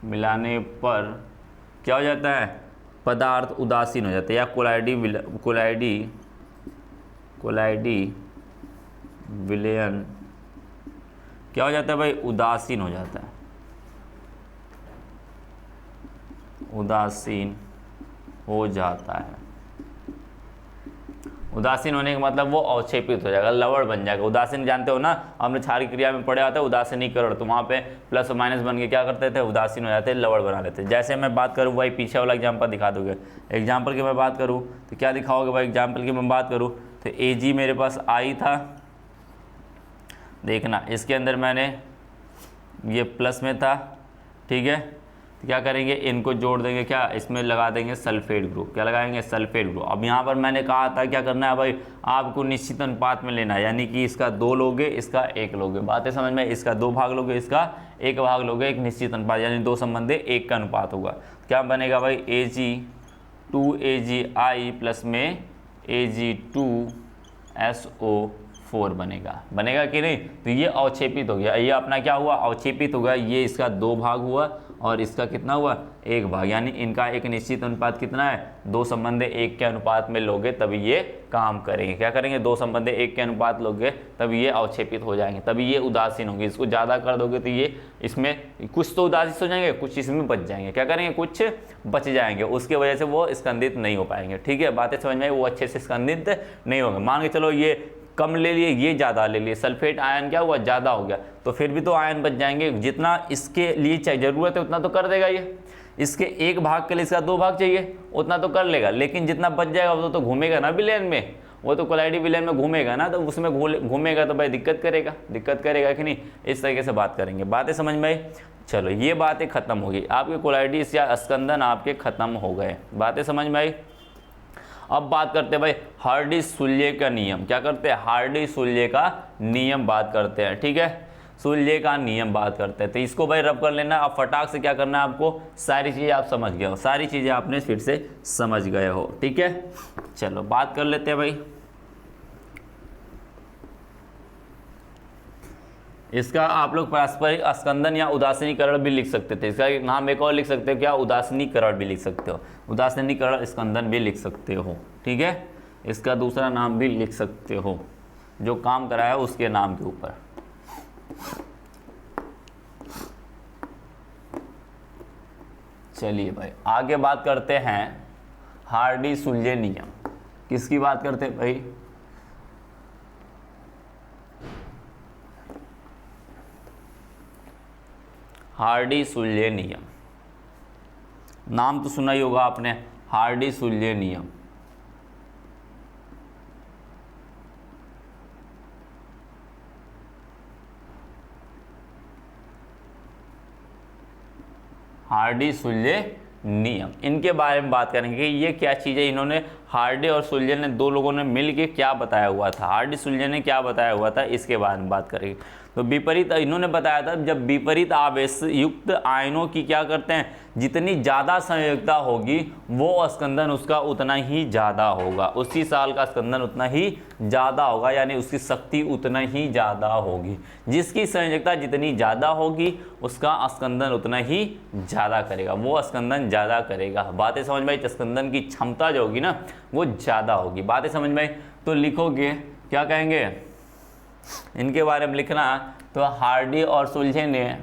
मिलाने पर क्या हो जाता है, पदार्थ उदासीन हो जाता है, या कोलाइडी विलयन क्या हो जाता है भाई, उदासीन हो जाता है, उदासीन हो जाता है। उदासीन होने का मतलब वो अवक्षेपित हो जाएगा, लवण बन जाएगा। उदासीन जानते हो ना, हमने क्षारीय क्रिया में पढ़ा आता है उदासीनीकरण, तो वहाँ पे प्लस और माइनस बन के क्या करते थे, उदासीन हो जाते, लवण बना लेते। जैसे मैं बात करूँ भाई, पीछे वाला एग्जाम्पल दिखा दोगे, एग्जाम्पल की मैं बात करूँ तो क्या दिखाओगे भाई, एग्जाम्पल की मैं बात करूँ तो Ag मेरे पास आई था, देखना इसके अंदर मैंने ये प्लस में था, ठीक है, तो क्या करेंगे, इनको जोड़ देंगे, क्या इसमें लगा देंगे सल्फेट ग्रुप, क्या लगाएंगे, सल्फेट ग्रुप। अब यहाँ पर मैंने कहा था क्या करना है भाई, आपको निश्चित अनुपात में लेना है, यानी कि इसका 2 लोगे, इसका 1 लोगे, बातें समझ में, इसका 2 भाग लोगे, इसका 1 भाग लोगे, एक निश्चित अनुपात यानी 2 संबंधी 1 का अनुपात होगा। क्या बनेगा भाई, Ag2AgI प्लस में Ag2SO4 बनेगा कि नहीं। तो ये अवक्षेपित हो गया, ये अपना क्या हुआ, अवक्षेपित हो गया, ये इसका 2 भाग हुआ और इसका कितना हुआ, 1 भाग, यानी इनका एक निश्चित अनुपात कितना है, 2 संबंधी 1 के अनुपात में लोगे तभी ये काम करेंगे। क्या करेंगे, 2 संबंधी 1 के अनुपात लोगे तभी ये अवक्षेपित हो जाएंगे, तभी ये उदासीन होंगे। इसको ज़्यादा कर दोगे तो ये इसमें कुछ तो उदासीन हो जाएंगे, कुछ इसमें बच जाएंगे, क्या करेंगे, कुछ बच जाएंगे, उसकी वजह से वो स्कंदित नहीं हो पाएंगे। ठीक है, बातें समझ में आई, वो अच्छे से स्कंदित नहीं होंगे। मान के चलो ये कम ले लिए, ये ज़्यादा ले लिए, सल्फेट आयन क्या हुआ, ज़्यादा हो गया, तो फिर भी तो आयन बच जाएंगे, जितना इसके लिए चाहिए ज़रूरत है उतना तो कर देगा ये। इसके 1 भाग के लिए इसका 2 भाग चाहिए, उतना तो कर लेगा, लेकिन जितना बच जाएगा वो तो घूमेगा ना विलयन में, वो तो कोलाइडी विलयन में घूमेगा ना, तो उसमें घूमेगा तो भाई दिक्कत करेगा कि नहीं। इस तरीके से बात करेंगे, बातें समझ में आई। चलो ये बातें खत्म हो गई, आपके कोलाइडिस या स्कंदन आपके खत्म हो गए, बातें समझ में आई। अब बात करते हैं भाई हार्डी-सुल्जे का नियम, क्या करते हैं, हार्डी-सुल्जे का नियम बात करते हैं, ठीक है, सुल्जे का नियम बात करते हैं। तो इसको भाई रब कर लेना। अब फटाक से क्या करना है आपको, सारी चीज़ें आप समझ गए हो, सारी चीज़ें आपने फिर से समझ गए हो, ठीक है। चलो बात कर लेते हैं भाई, इसका आप लोग पारस्परिक स्कंदन या उदासीनीकरण भी लिख सकते थे, इसका एक नाम एक और लिख सकते हो, क्या, उदासीनीकरण भी लिख सकते हो, उदासीनीकरण स्कंदन भी लिख सकते हो, ठीक है, इसका दूसरा नाम भी लिख सकते हो, जो काम कराया उसके नाम के ऊपर। चलिए भाई आगे बात करते हैं हार्डी-सुल्जे नियम। किसकी बात करते हैं भाई, हार्डी-सुल्जे नियम, नाम तो सुना ही होगा आपने, हार्डी-सुल्जे नियम। हार्डी-सुल्जे नियम, इनके बारे में बात करेंगे कि ये क्या चीज़ है। इन्होंने हार्डी और सुल्जे ने, 2 लोगों ने मिल के क्या बताया हुआ था, हार्डी-सुल्जे ने क्या बताया हुआ था, इसके बारे में बात करेंगे। तो विपरीत, इन्होंने बताया था जब विपरीत आवेश युक्त आयनों की क्या करते हैं, जितनी ज़्यादा संयोजकता होगी वो स्कंदन उसका उतना ही ज़्यादा होगा, उसी साल का स्कंदन उतना ही ज़्यादा होगा, यानी उसकी शक्ति उतना ही ज़्यादा होगी। जिसकी संयोजकता जितनी ज़्यादा होगी उसका स्कंदन उतना ही ज़्यादा करेगा, वो स्कंदन ज़्यादा करेगा। बातें समझ में आई, स्कंदन की क्षमता जो होगी ना वो ज़्यादा होगी, बातें समझ में आई। तो लिखोगे क्या कहेंगे, इनके बारे में लिखना, तो हार्डी और सुल्जे ने,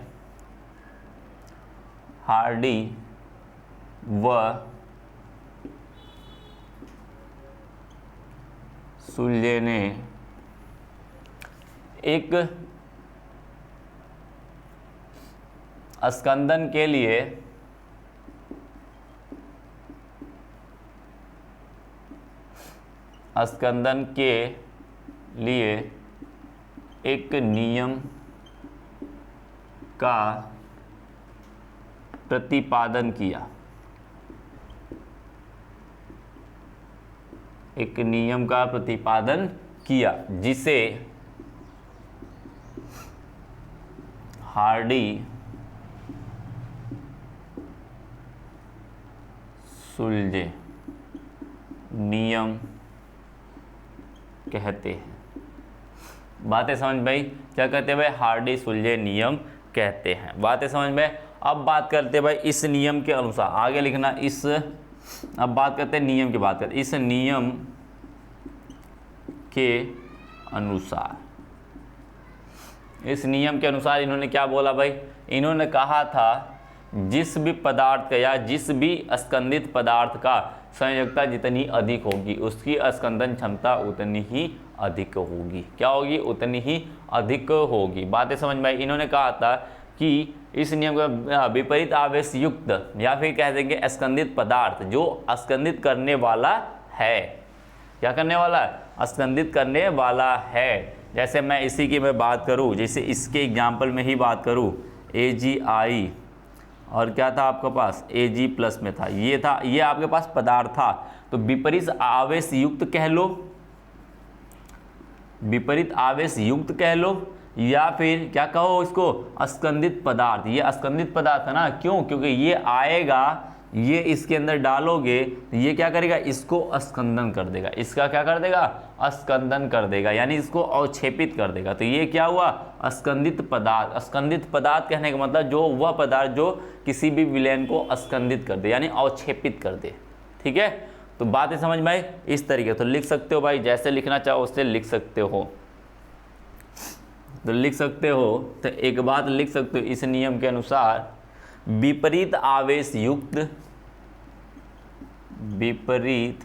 हार्डी व सुल्जे ने एक स्कंदन के लिए एक नियम का प्रतिपादन किया, एक नियम का प्रतिपादन किया जिसे हार्डी-सुल्जे नियम कहते हैं। बातें समझ में आई, क्या कहते हैं भाई, हार्डी-सुल्जे नियम कहते हैं, बातें समझ में। अब बात करते हैं भाई इस नियम के अनुसार, आगे लिखना इस, अब बात करते हैं नियम की बात करते हैं, इस नियम के अनुसार इस नियम के अनुसार इन्होंने क्या बोला भाई, इन्होंने कहा था जिस भी पदार्थ का या जिस भी स्कंदित पदार्थ का संयोजकता जितनी अधिक होगी उसकी स्कंदन क्षमता उतनी ही अधिक होगी। क्या होगी? उतनी ही अधिक होगी। बातें समझ में आई। इन्होंने कहा था कि इस नियम का विपरीत आवेश युक्त या फिर कह देंगे स्कंदित पदार्थ जो स्कंदित करने वाला है, क्या करने वाला है? स्कंदित करने वाला है। जैसे मैं इसी की मैं बात करूं, जैसे इसके एग्जाम्पल में ही बात करूं, AgI और क्या था आपके पास, Ag प्लस में था, ये था, ये आपके पास पदार्थ था। तो विपरीत आवेश युक्त कह लो, विपरीत आवेश युक्त कह लो, या फिर क्या कहो इसको, स्कंदित पदार्थ। ये स्कंदित पदार्थ है ना, क्यों? क्योंकि ये आएगा, ये इसके अंदर डालोगे, ये क्या करेगा, इसको स्कंदन कर देगा। इसका क्या कर देगा? स्कंदन कर देगा, यानी इसको अवक्षेपित कर देगा। तो ये क्या हुआ? स्कंदित पदार्थ। स्कंदित पदार्थ कहने का मतलब जो वह पदार्थ जो किसी भी विलयन को स्कंदित कर दे, यानी अवक्षेपित कर दे। ठीक है, तो बातें समझ में आई। इस तरीके तो लिख सकते हो भाई, जैसे लिखना चाहो उससे लिख सकते हो, तो लिख सकते हो। तो एक बात लिख सकते हो, इस नियम के अनुसार विपरीत आवेश युक्त, विपरीत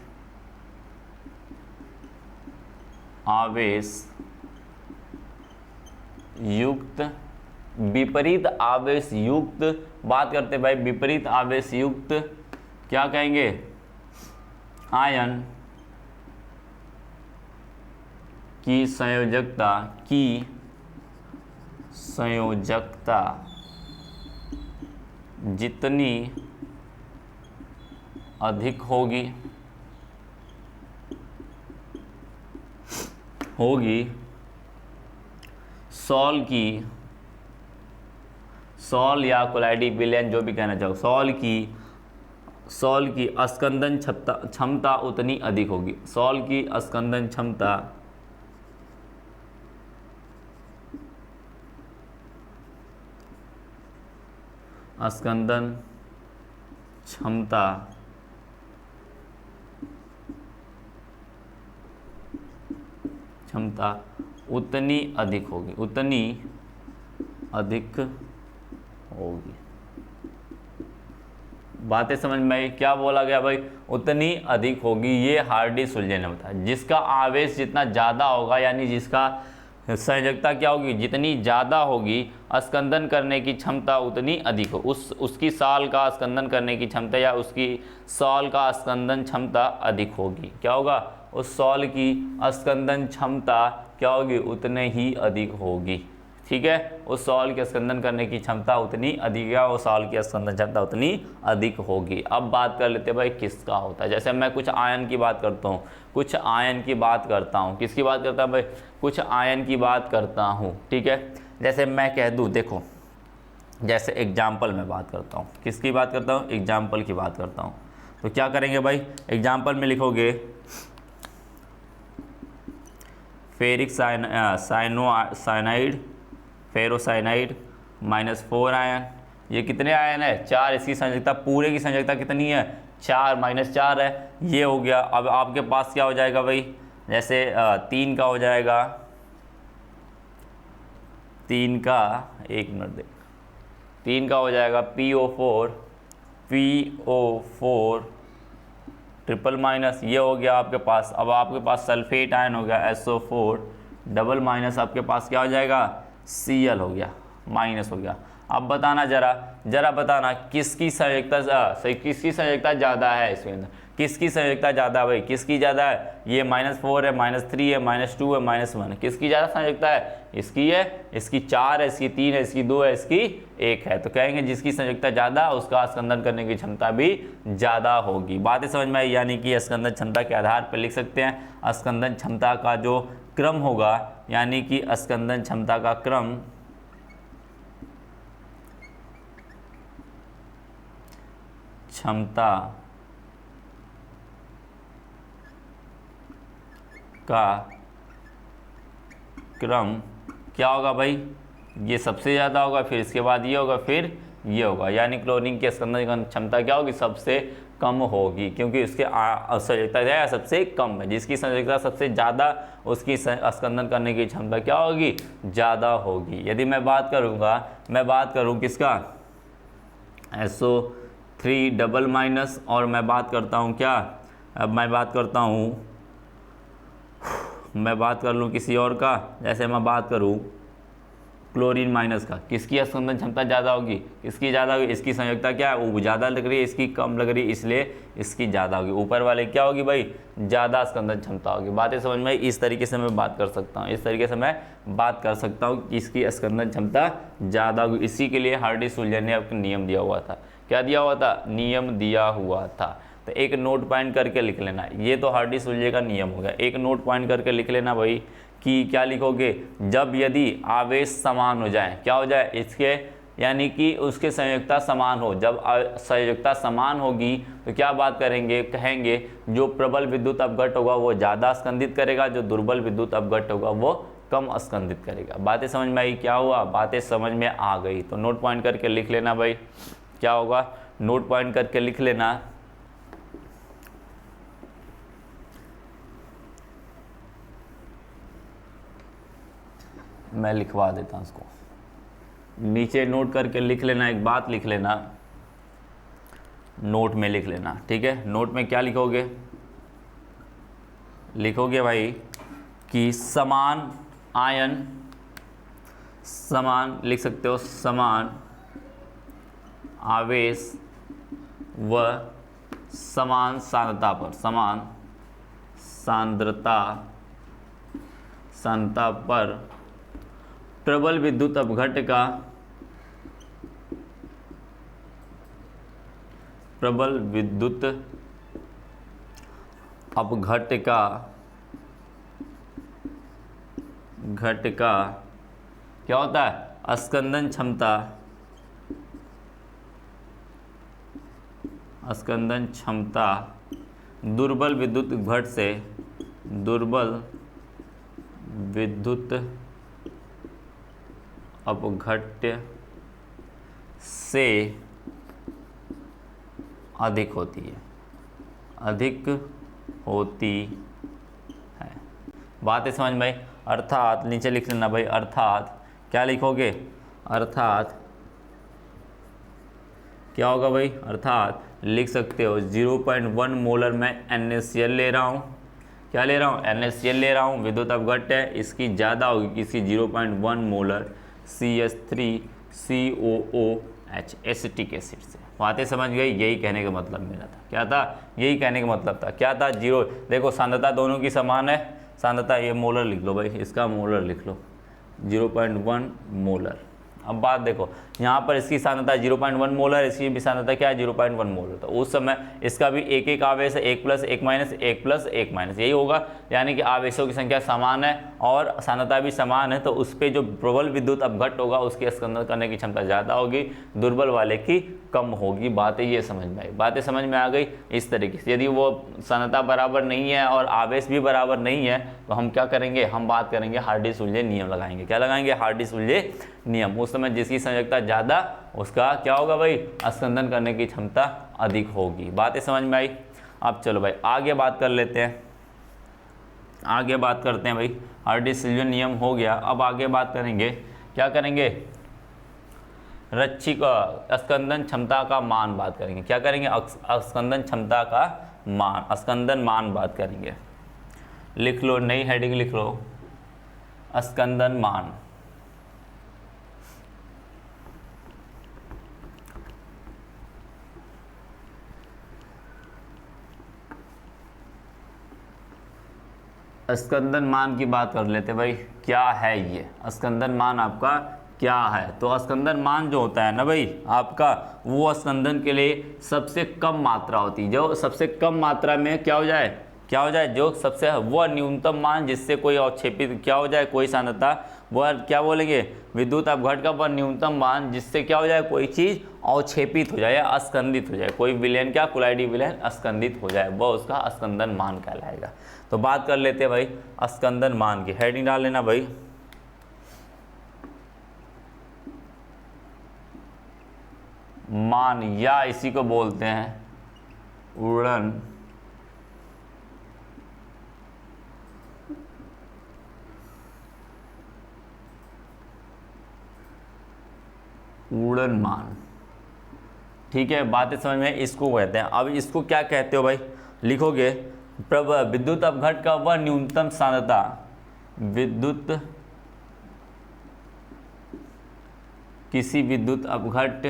आवेश युक्त, विपरीत आवेश युक्त बात करते भाई, विपरीत आवेश युक्त क्या कहेंगे, आयन की संयोजकता, की संयोजकता जितनी अधिक होगी सॉल या कोलाइडिक विलयन जो भी कहना चाहो, सॉल की स्कंदन क्षमता उतनी अधिक होगी। सॉल की स्कंदन क्षमता क्षमता उतनी अधिक होगी, उतनी अधिक होगी। बातें समझ में आई? क्या बोला गया भाई? उतनी अधिक होगी। ये हार्डी सुलझे ने बताया, जिसका आवेश जितना ज़्यादा होगा, यानी जिसका संयोजकता क्या होगी, जितनी ज़्यादा होगी, स्कंदन करने की क्षमता उतनी अधिक हो। उसकी सॉल का स्कंदन करने की क्षमता या उसकी सॉल का स्कंदन क्षमता अधिक होगी। क्या होगा? उस सॉल की स्कंदन क्षमता क्या होगी? उतने ही अधिक होगी। ठीक है, उस सॉल के स्कंदन करने की क्षमता उतनी अधिक है, उस सॉल की स्कंदन क्षमता उतनी अधिक होगी। अब बात कर लेते हैं भाई किसका होता है। जैसे मैं कुछ आयन की बात करता हूँ, कुछ आयन की बात करता हूँ, किसकी बात करता हूँ भाई? कुछ आयन की बात करता हूँ। ठीक है, जैसे मैं कह दूँ, देखो जैसे एग्जाम्पल में बात करता हूँ, किसकी बात करता हूँ? एग्जाम्पल की बात करता हूँ। तो क्या करेंगे भाई? एग्जाम्पल में लिखोगे फेरिक साइनाइड, फेरोसाइनाइड -4 आयन। ये कितने आयन है? 4। इसकी संयोजकता, पूरे की संयोजकता कितनी है? 4 -4 है। ये हो गया। अब आपके पास क्या हो जाएगा भाई? जैसे 3 का हो जाएगा, 3 का, एक मिनट देख, 3 का हो जाएगा PO4 ट्रिपल माइनस, ये हो गया आपके पास। अब आपके पास सल्फेट आयन हो गया SO4 डबल माइनस, आपके पास क्या हो जाएगा? Cl हो गया, माइनस हो गया। अब बताना जरा बताना किसकी संयोजकता ज़्यादा है इसके अंदर, किसकी संयोजकता ज़्यादा है भाई? किसकी ज़्यादा है? ये -4 है, -3 है, -2 है, -1, किसकी ज़्यादा संयोजकता है? इसकी है, इसकी 4 है, इसकी 3 है, इसकी 2 है, इसकी 1 है। तो कहेंगे जिसकी संयोजकता ज़्यादा उसका स्कंदन करने की क्षमता भी ज़्यादा होगी। बातें समझ में आई? यानी कि स्कंदन क्षमता के आधार पर लिख सकते हैं स्कंदन क्षमता का जो क्रम होगा, यानी कि स्कंदन क्षमता का क्रम क्षमता का क्रम क्या होगा भाई? ये सबसे ज़्यादा होगा, फिर इसके बाद ये होगा, फिर ये होगा। यानी क्लोरीन की स्कंदन क्षमता क्या होगी? सबसे कम होगी, क्योंकि उसके संयोजकता क्या है, सबसे कम है। जिसकी संयोजकता सबसे ज़्यादा उसकी स्कंदन करने की क्षमता क्या होगी, ज़्यादा होगी। यदि मैं बात करूँ किसका, SO3 डबल माइनस, और मैं बात करता हूँ क्या, अब मैं बात कर लूँ किसी और का, जैसे मैं बात करूँ क्लोरीन माइनस का, किसकी स्कंदन क्षमता ज़्यादा होगी, किसकी ज़्यादा होगी, इसकी संयोजकता क्या है, वो ज़्यादा लग रही है, इसकी कम लग रही है, इसलिए इसकी ज़्यादा होगी। ऊपर वाले क्या होगी भाई, ज़्यादा स्कंदन क्षमता होगी। बातें समझ में, इस तरीके से मैं बात कर सकता हूँ, कि इसकी स्कंदन क्षमता ज़्यादा होगी। इसी के लिए हार्डी-सुलज़न ने आपको नियम दिया हुआ था। क्या दिया हुआ था, नियम दिया हुआ था। तो एक नोट पॉइंट करके लिख लेना, ये तो हार्डी-सुलज़न का नियम हो गया। एक नोट पॉइंट करके लिख लेना भाई कि क्या लिखोगे, जब यदि आवेश समान हो जाए, क्या हो जाए इसके, यानी कि उसके संयोजकता समान हो। जब संयोजकता समान होगी तो क्या बात कहेंगे जो प्रबल विद्युत अपघट्ट होगा वो ज़्यादा स्कंदित करेगा, जो दुर्बल विद्युत अपघट्ट होगा वो कम स्कंदित करेगा। बातें समझ में आई, क्या हुआ, बातें समझ में आ गई। तो नोट पॉइंट करके लिख लेना भाई, क्या होगा, नोट पॉइंट करके लिख लेना, मैं लिखवा देता हूँ उसको, नीचे नोट करके लिख लेना, एक बात लिख लेना, नोट में लिख लेना, ठीक है। नोट में क्या लिखोगे भाई कि समान आयन, समान लिख सकते हो, समान आवेश व समान सांद्रता पर, समान सांद्रता पर प्रबल विद्युत अपघट्ट का, प्रबल विद्युत अपघट्ट का क्या होता है, स्कंदन क्षमता दुर्बल विद्युत अपघट्ट से, दुर्बल विद्युत अपघट्ट से अधिक होती है, बातें समझ में आई। अर्थात नीचे लिख लेना भाई, अर्थात क्या लिखोगे, अर्थात क्या होगा भाई, अर्थात लिख सकते हो 0.1 मोलर मैं NaCl ले रहा हूँ, क्या ले रहा हूँ, NaCl ले रहा हूँ, विद्युत अपघट्ट है, इसकी ज़्यादा होगी किसी 0.1 मोलर CH3COOH एसिटिक एसिड से। बातें समझ गई, यही कहने का मतलब मेरा था, क्या था, यही कहने का मतलब था, क्या था, जीरो। देखो सांद्रता दोनों की समान है, सांद्रता, ये मोलर लिख लो भाई, इसका मोलर लिख लो 0.1 मोलर। अब बात देखो, यहाँ पर इसकी सांद्रता 0.1 मोलर, इसकी भी सांद्रता क्या है 0.1 मोलर। तो उस समय इसका भी एक एक आवेश है, 1 + 1 - 1 + 1 - यही होगा, यानी कि आवेशों की संख्या समान है और सांद्रता भी समान है। तो उस पर जो प्रबल विद्युत अपघट्ट होगा उसकी स्कंदन करने की क्षमता ज़्यादा होगी, दुर्बल वाले की कम होगी। बातें ये समझ में आई, बातें समझ में आ गई। इस तरीके से यदि वो सांद्रता बराबर नहीं है और आवेश भी बराबर नहीं है तो हम क्या करेंगे, हम बात करेंगे हार्डी-सुलज़न नियम लगाएंगे। क्या लगाएंगे, हार्डी-सुलज़न नियम। उस समय जिसकी संयोजकता ज़्यादा उसका क्या होगा भाई, स्कंदन करने की क्षमता अधिक होगी। बातें समझ में आई। अब चलो भाई आगे बात कर लेते हैं, आगे बात करते हैं भाई, हार्डी-सुलज़न नियम हो गया। अब आगे बात करेंगे, क्या करेंगे, रच्छिक स्कंदन क्षमता का मान बात करेंगे। क्या करेंगे, स्कंदन क्षमता का मान, स्कंदन मान बात करेंगे। लिख लो, नई हेडिंग लिख लो, स्कंदन मान। स्कंदन मान की बात कर लेते भाई, क्या है ये स्कंदन मान आपका क्या है। तो स्कंदन मान जो होता है ना भाई आपका, वो स्कंदन के लिए सबसे कम मात्रा होती है। जो सबसे कम मात्रा में क्या हो जाए, जो सबसे वह न्यूनतम मान जिससे कोई अवक्षेपित क्या हो जाए, कोई सांद्रता, वह क्या बोलेंगे, विद्युत अपघट्ट का वह न्यूनतम मान जिससे क्या हो जाए, कोई चीज़ अवक्षेपित हो जाए या अस्कंदित हो जाए, कोई विलयन क्या, कोलाइडी विलयन अस्कंदित हो जाए, वह उसका स्कंदन मान कहलाएगा। तो बात कर लेते हैं भाई स्कंदन मान की, हेडिंग डाल लेना भाई, मान, या इसी को बोलते हैं उड़न मान। ठीक है, बातें समझ में, इसको कहते हैं। अब इसको क्या कहते हो भाई, लिखोगे विद्युत अपघट का वह न्यूनतम सांद्रता, किसी विद्युत अपघट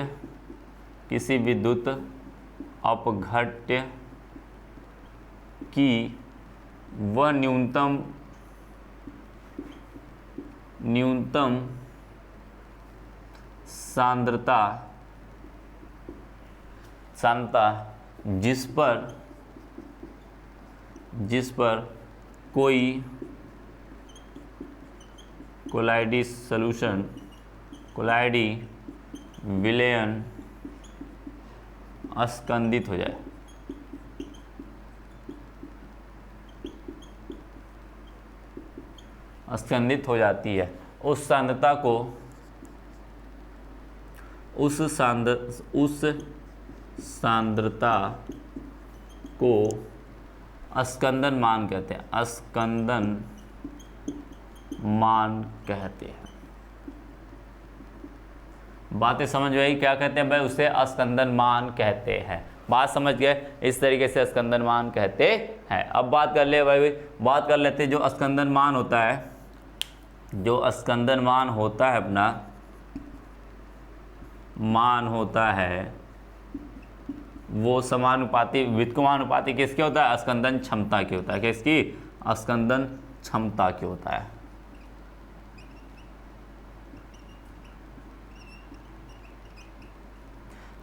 की वह न्यूनतम सांद्रता जिस पर कोई कोलाइडी विलयन अस्कंदित हो जाए। अस्कंदित हो जाती है, उस सांद्रता को अस्कंदन मान कहते हैं। अस्कंदन मान कहते हैं। बातें समझ गई, क्या कहते हैं भाई, उसे अस्कंदन मान कहते हैं। बात समझ गए, इस तरीके से अस्कंदन मान कहते हैं। अब बात कर ले भाई, बात कर लेते हैं जो अस्कंदन मान होता है, जो अस्कंदन मान होता है अपना मान होता है वो समानुपाती व्युत्क्रमानुपाती किसके होता है, अस्कंदन क्षमता के होता है। किसकी, अस्कंदन क्षमता के होता है।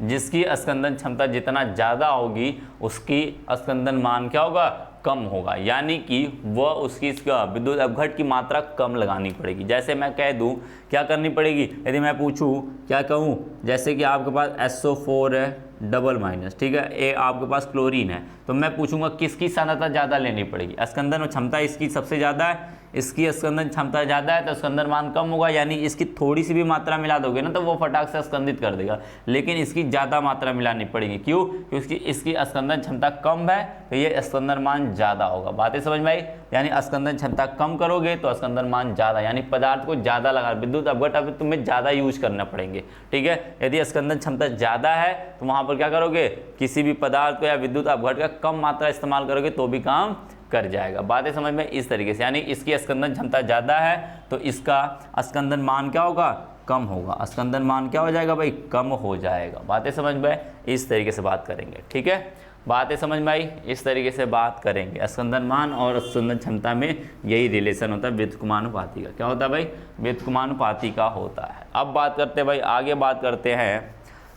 जिसकी अस्कंदन क्षमता जितना ज़्यादा होगी उसकी अस्कंदन मान क्या होगा, कम होगा। यानी कि वह उसकी विद्युत अपघट की मात्रा कम लगानी पड़ेगी। जैसे मैं कह दूं, क्या करनी पड़ेगी, यदि मैं पूछूं, क्या कहूं, जैसे कि आपके पास SO4 है डबल माइनस, ठीक है, ए आपके पास क्लोरीन है, तो मैं पूछूंगा किसकी सांद्रता ज़्यादा लेनी पड़ेगी। अस्कंदन क्षमता इसकी सबसे ज़्यादा है, इसकी अस्कंदन क्षमता ज़्यादा है तो अस्कंदन मान कम होगा। यानी इसकी थोड़ी सी भी मात्रा मिला दोगे ना तो वो फटाक से अस्कंदित कर देगा, लेकिन इसकी ज़्यादा मात्रा मिलानी पड़ेगी। क्यों, क्योंकि इसकी अस्कंदन क्षमता कम है तो ये अस्कंदन मान ज़्यादा होगा। बातें समझ में आई, यानी अस्कंदन क्षमता कम करोगे तो अस्कंदन मान ज़्यादा, यानी पदार्थ को ज़्यादा लगा, विद्युत अपघट अब तुम्हें ज़्यादा यूज करना पड़ेंगे। ठीक है, यदि अस्कंदन क्षमता ज़्यादा है तो वहाँ पर क्या करोगे, किसी भी पदार्थ को या विद्युत अपघट का कम मात्रा इस्तेमाल करोगे तो भी काम कर जाएगा। बातें समझ में, इस तरीके से, यानी इसकी अस्कंदन क्षमता ज़्यादा है तो इसका अस्कंदन मान क्या होगा, कम होगा। अस्कंदन मान क्या हो जाएगा भाई, कम हो जाएगा। बातें समझ में, इस तरीके से बात करेंगे। ठीक है, बातें समझ में आई, इस तरीके से बात करेंगे। अस्कंदन मान और अस्कंदन क्षमता में यही रिलेशन होता है व्युत्क्रमानुपाती का। क्या होता है भाई, व्युत्क्रमानुपाती का होता है। अब बात करते हैं भाई, आगे बात करते हैं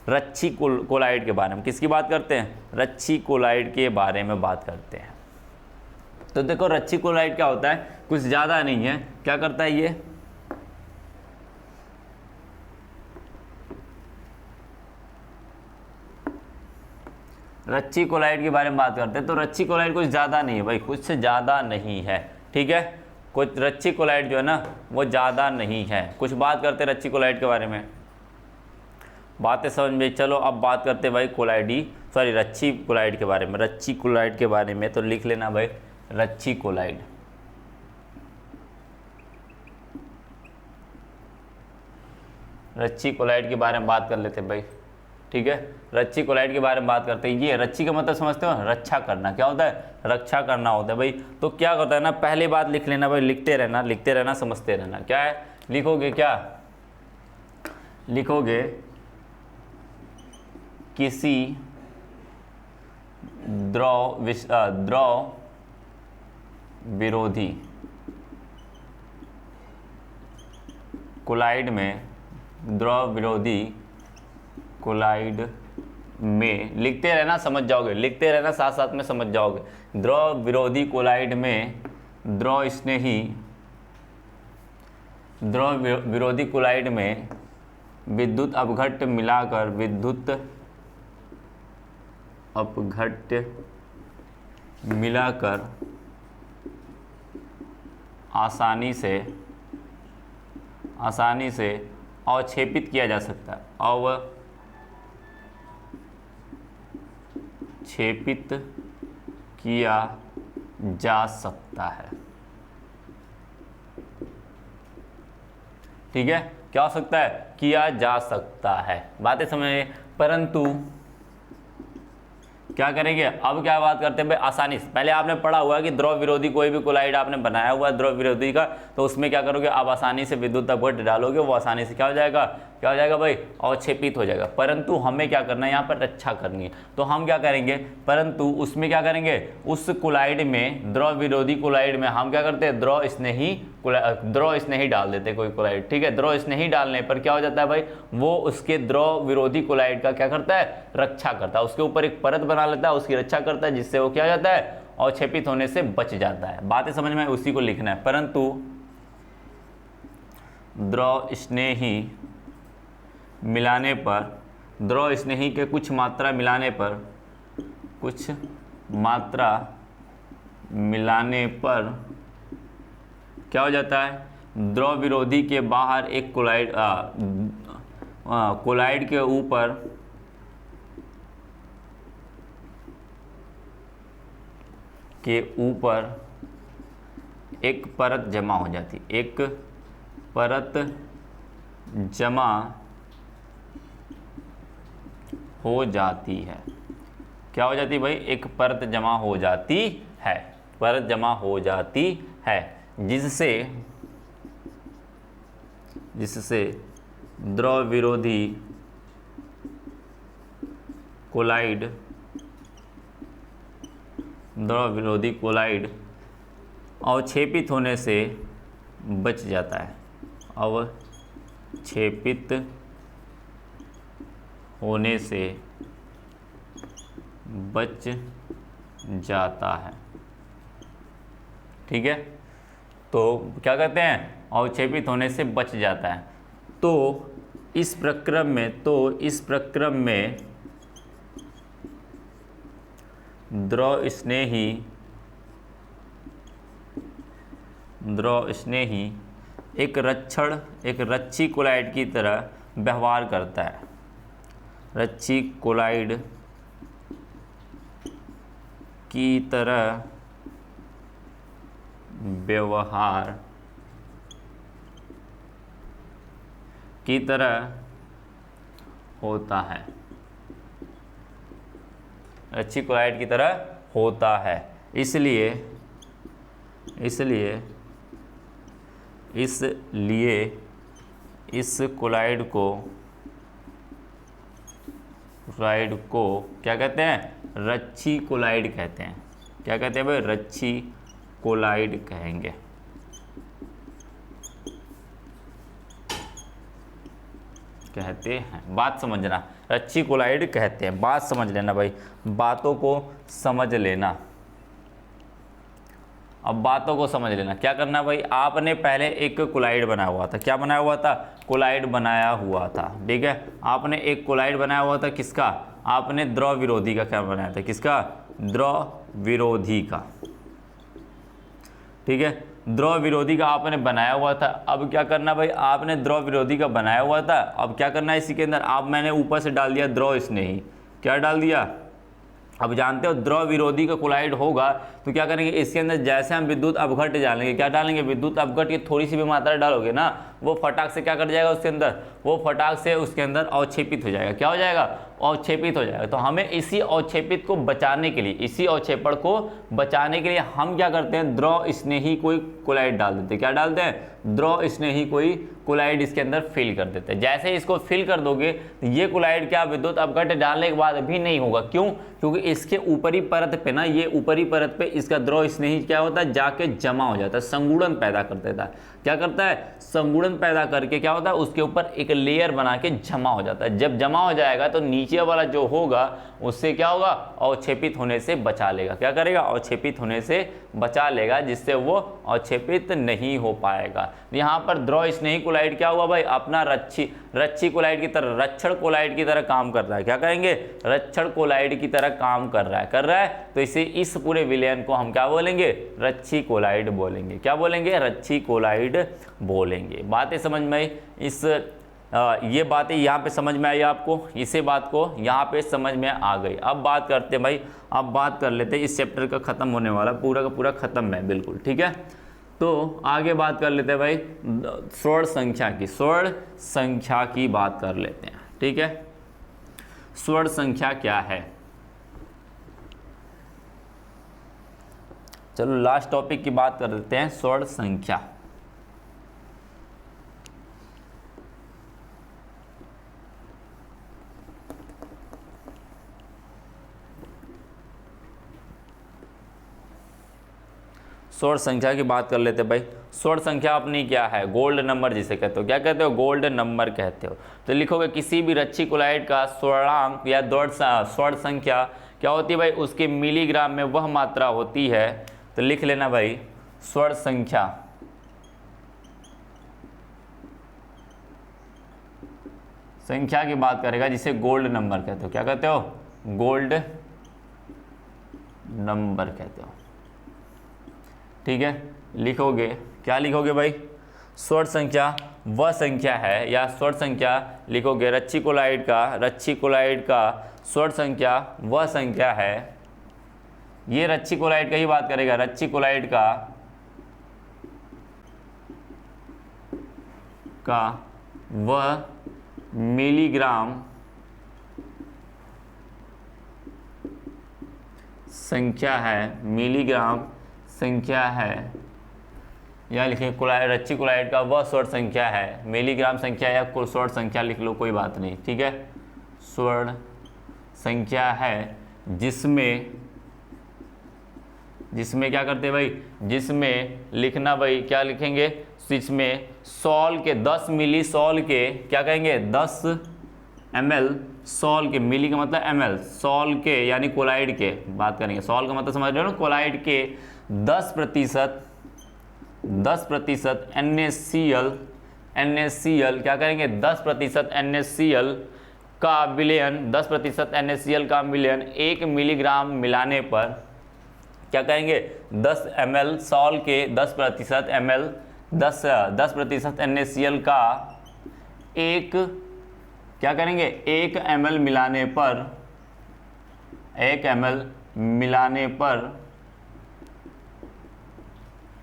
रच्छी कोलाइड के बारे में। किसकी बात करते हैं, रच्छी कोलाइड के बारे में बात करते हैं। तो देखो रच्छी कोलाइड क्या होता है, कुछ ज़्यादा नहीं है। क्या करता है ये, रच्छी कोलाइड के बारे में बात करते हैं। तो रच्छी कोलाइड कुछ ज़्यादा नहीं है भाई, कुछ से ज़्यादा नहीं है। ठीक है, कुछ रच्छी कोलाइड जो है ना वो ज़्यादा नहीं है। कुछ बात करते हैं रच्छी कोलाइड के बारे में, बातें समझ में। चलो अब बात करते हैं भाई रच्छी कोलाइड के बारे में। रच्छी कोलाइड के बारे में तो लिख लेना भाई, रच्छी कोलाइड। रच्छी कोलाइड के बारे में बात कर लेते हैं भाई। ठीक है, रच्छी कोलाइड के बारे में बात करते हैं। ये रच्छी का मतलब समझते हो, रक्षा करना। क्या होता है, रक्षा करना होता है भाई। तो क्या होता है ना, पहले बात लिख लेना भाई, लिखते रहना, समझते रहना। क्या है, लिखोगे क्या, लिखोगे किसी द्रव विरोधी कोलाइड में, द्रव विरोधी कोलाइड में, लिखते रहना समझ जाओगे, लिखते रहना साथ साथ में समझ जाओगे। द्रव विरोधी कोलाइड में द्रव विरोधी कोलाइड में विद्युत अपघट मिलाकर आसानी से अवक्षेपित किया जा सकता है। अवक्षेपित किया जा सकता है। ठीक है, क्या हो सकता है? किया जा सकता है। बातें समझिए। परंतु क्या करेंगे? अब क्या बात करते हैं भाई? आसानी से। पहले आपने पढ़ा हुआ है कि द्रव विरोधी कोई भी कोलाइड आपने बनाया हुआ है द्रव विरोधी का, तो उसमें क्या करोगे? आप आसानी से विद्युत अपघट्य डालोगे, वो आसानी से क्या हो जाएगा? क्या हो जाएगा भाई? अवक्षेपित हो जाएगा। परंतु हमें क्या करना है? यहाँ पर रक्षा करनी है। तो हम क्या करेंगे? परंतु उसमें क्या करेंगे? उस कोलाइड में, द्रव विरोधी कोलाइड में हम क्या करते हैं? द्रव स्नेही डाल देते कोई कोलाइड। ठीक है, द्रव स्नेही डालने पर क्या हो जाता है भाई? वो उसके द्रव विरोधी कोलाइड का क्या करता है? रक्षा करता है। उसके ऊपर एक परत बना लेता है, उसकी रक्षा करता है, जिससे वो क्या हो जाता है? अवक्षेपित होने से बच जाता है। बातें समझ में? उसी को लिखना है। परंतु द्रव स्नेही मिलाने पर, द्रव स्नेही के कुछ मात्रा मिलाने पर क्या हो जाता है? द्रव विरोधी के बाहर एक कोलाइड के ऊपर एक परत जमा हो जाती, एक परत जमा हो जाती है। क्या हो जाती भाई? एक परत जमा हो जाती है। परत जमा हो जाती है, जिससे द्रव विरोधी कोलाइड अवक्षेपित होने से बच जाता है। अवक्षेपित होने से बच जाता है। ठीक है, तो क्या कहते हैं? अवक्षेपित होने से बच जाता है। तो इस प्रक्रम में द्रव स्नेही एक रच्छी कोलाइड की तरह व्यवहार करता है। रच्छी कोलाइड की तरह व्यवहार होता है। रच्छी कोलाइड की तरह होता है। इसलिए इस कोलाइड को क्या कहते हैं? रच्छी कोलाइड कहते हैं। क्या कहते हैं भाई? रच्छी कोलाइड कहेंगे। कहते हैं, बात समझना। रच्छी कोलाइड कहते हैं, बात समझ लेना भाई, बातों को समझ लेना। अब बातों को समझ लेना। क्या करना भाई? आपने पहले एक कोलाइड बनाया हुआ था। क्या बनाया हुआ था? कोलाइड बनाया हुआ था। ठीक है, आपने एक कोलाइड बनाया हुआ था। किसका? आपने द्रव विरोधी का क्या बनाया था? किसका? द्रव विरोधी का। ठीक है, द्रव विरोधी का आपने बनाया हुआ था। अब क्या करना भाई? आपने द्रव विरोधी का बनाया हुआ था। अब क्या करना है? इसी के अंदर मैंने ऊपर से डाल दिया द्रव स्नेही। क्या डाल दिया? अब जानते हो द्रव विरोधी का कोलाइड होगा तो क्या करेंगे? इसके अंदर जैसे हम विद्युत अपघट्य डालेंगे, क्या डालेंगे? विद्युत अपघट्य की थोड़ी सी भी मात्रा डालोगे ना, वो फटाक से क्या कर जाएगा? उसके अंदर वो फटाक से उसके अंदर अवक्षेपित हो जाएगा। क्या हो जाएगा? अवक्षेपित हो जाएगा। तो हमें इसी अवक्षेपित को बचाने के लिए, इसी अवक्षेपण को बचाने के लिए हम क्या करते हैं? द्रव स्नेही कोई कोलाइड डाल देते हैं। क्या डालते हैं? द्रव स्नेही कोई कोलाइड इसके अंदर फिल कर देते हैं। जैसे इसको फिल कर दोगे तो ये कोलाइड क्या विद्युत अपघट्य डालने के बाद भी नहीं होगा। क्यों? क्योंकि इसके ऊपरी परत पे ना, ये ऊपरी परत पे इसका द्रव स्नेही क्या होता है? जाके जमा हो जाता है, संगुणन पैदा कर देता है। क्या करता है? संगुणन पैदा करके क्या होता है? उसके ऊपर एक लेयर बना के जमा हो जाता है। जब जमा हो जाएगा तो नीचे वाला जो होगा उससे क्या होगा? अवक्षेपित होने से बचा लेगा। क्या करेगा? अवक्षेपित होने से बचा लेगा, जिससे वो अवक्षेपित नहीं हो पाएगा। यहाँ पर द्रव स्नेही कोलाइड क्या हुआ भाई? अपना रच्छी कोलाइड की तरह, रक्षण कोलाइड की तरह काम कर रहा है। क्या कहेंगे? रक्षण कोलाइड की तरह काम कर रहा है। तो इसे, इस पूरे विलयन को हम क्या बोलेंगे? रच्छी कोलाइड बोलेंगे। क्या बोलेंगे? रच्छी कोलाइड बोलेंगे। बातें समझ में? इस ये बातें यहाँ पे समझ में आई आपको, इसे बात को यहाँ पे समझ में आ गई। अब बात करते हैं भाई, अब बात कर लेते हैं, इस चैप्टर का ख़त्म होने वाला, पूरा का पूरा ख़त्म है बिल्कुल, ठीक है। तो आगे बात कर लेते हैं भाई स्वर्ण संख्या की, स्वर्ण संख्या की बात कर लेते हैं, ठीक है। स्वर्ण संख्या क्या है, चलो लास्ट टॉपिक की बात कर लेते हैं, स्वर्ण संख्या। स्वर्ण संख्या की बात कर लेते हैं भाई। स्वर्ण संख्या अपनी क्या है, गोल्ड नंबर जिसे कहते हो, क्या कहते हो, गोल्ड नंबर कहते हो। तो लिखोगे किसी भी रेटिकुलाइड का स्वर्णांक या स्वर्ण संख्या क्या होती है भाई, उसके मिलीग्राम में वह मात्रा होती है। तो लिख लेना भाई स्वर्ण संख्या संख्या की बात करेगा जिसे गोल्ड नंबर कहते हो, क्या कहते हो, गोल्ड नंबर कहते हो, ठीक है। लिखोगे क्या, लिखोगे भाई स्वर्ण संख्या वह संख्या है, या स्वर्ण संख्या लिखोगे रेटिकुलाइड का स्वर्ण संख्या वह संख्या है, ये रेटिकुलाइड का ही बात करेगा, रेटिकुलाइड का वह मिलीग्राम संख्या है, मिलीग्राम संख्या है, या लिखिए रेटिकुलाइड का वह स्वर्ण संख्या है, मिलीग्राम संख्या या स्वर्ण संख्या लिख लो, कोई बात नहीं, ठीक है। स्वर्ण संख्या है जिसमें क्या करते हैं भाई, जिसमें लिखना भाई क्या लिखेंगे, इसमें सॉल के 10 मिली सॉल के क्या कहेंगे 10 ml सॉल के, मिली का मतलब ml, सॉल के यानी कोलाइड के बात करेंगे, सॉल का मतलब समझ रहे हो ना, कोलाइड के 10% NaCl क्या करेंगे 10% NaCl का विलयन, 10% NaCl का विलयन 1 मिलीग्राम मिलाने पर क्या कहेंगे 10 ml सॉल के 10% ml 10% NaCl का एक क्या करेंगे 1 ml मिलाने पर 1 ml मिलाने पर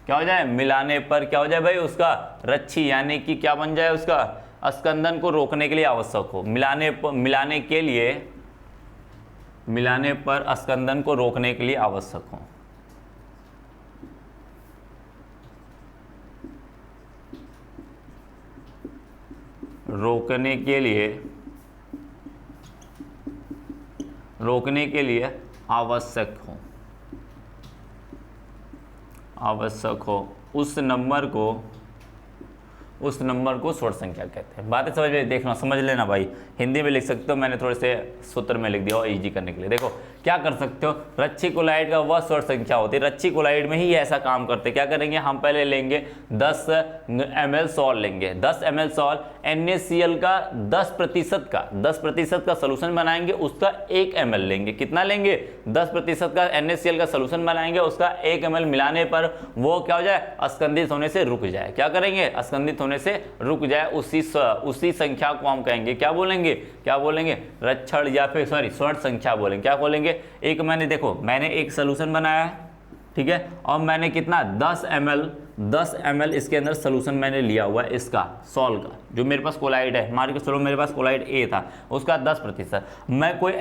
क्या हो जाए, मिलाने पर क्या हो जाए भाई, उसका रच्छी यानी कि क्या बन जाए, उसका अस्कंदन को रोकने के लिए आवश्यक हो, मिलाने पर अस्कंदन को रोकने के लिए आवश्यक हो। रोकने के लिए आवश्यक हो उस नंबर को स्वर्ण संख्या कहते हैं। बातें समझ में, देखना समझ लेना भाई, हिंदी में लिख सकते हो, मैंने थोड़े से सूत्र में लिख दिया और इजी करने के लिए। देखो क्या कर सकते हो, रेटिकुलाइड का वह स्वर्ण संख्या होती है, रेटिकुलाइड में ही ऐसा काम करते हैं। क्या करेंगे, हम पहले लेंगे 10 ml सॉल्ट लेंगे, 10 ml सॉल्ट NaCl का 10% का सोल्यूशन बनाएंगे, उसका 1 ml लेंगे, कितना लेंगे 10% का NaCl का सोल्यूशन बनाएंगे, उसका 1 ml मिलाने पर वो क्या हो जाए, अस्कंदित होने से रुक जाए। क्या करेंगे, अस्कंदित होने से रुक जाए, उसी संख्या को हम कहेंगे, क्या बोलेंगे रक्षण या फिर स्वर्ण संख्या बोलेंगे। क्या बोलेंगे, एक मैंने देखो मैंने एक सोल्यूशन बनाया है, ठीक है, और मैंने कितना 10 ml इसके अंदर सोल्यूशन मैंने लिया हुआ है, इसका सॉल का, जो मेरे पास कोलाइड है, मान के चलो मेरे पास कोलाइड A था, उसका 10%, मैं कोई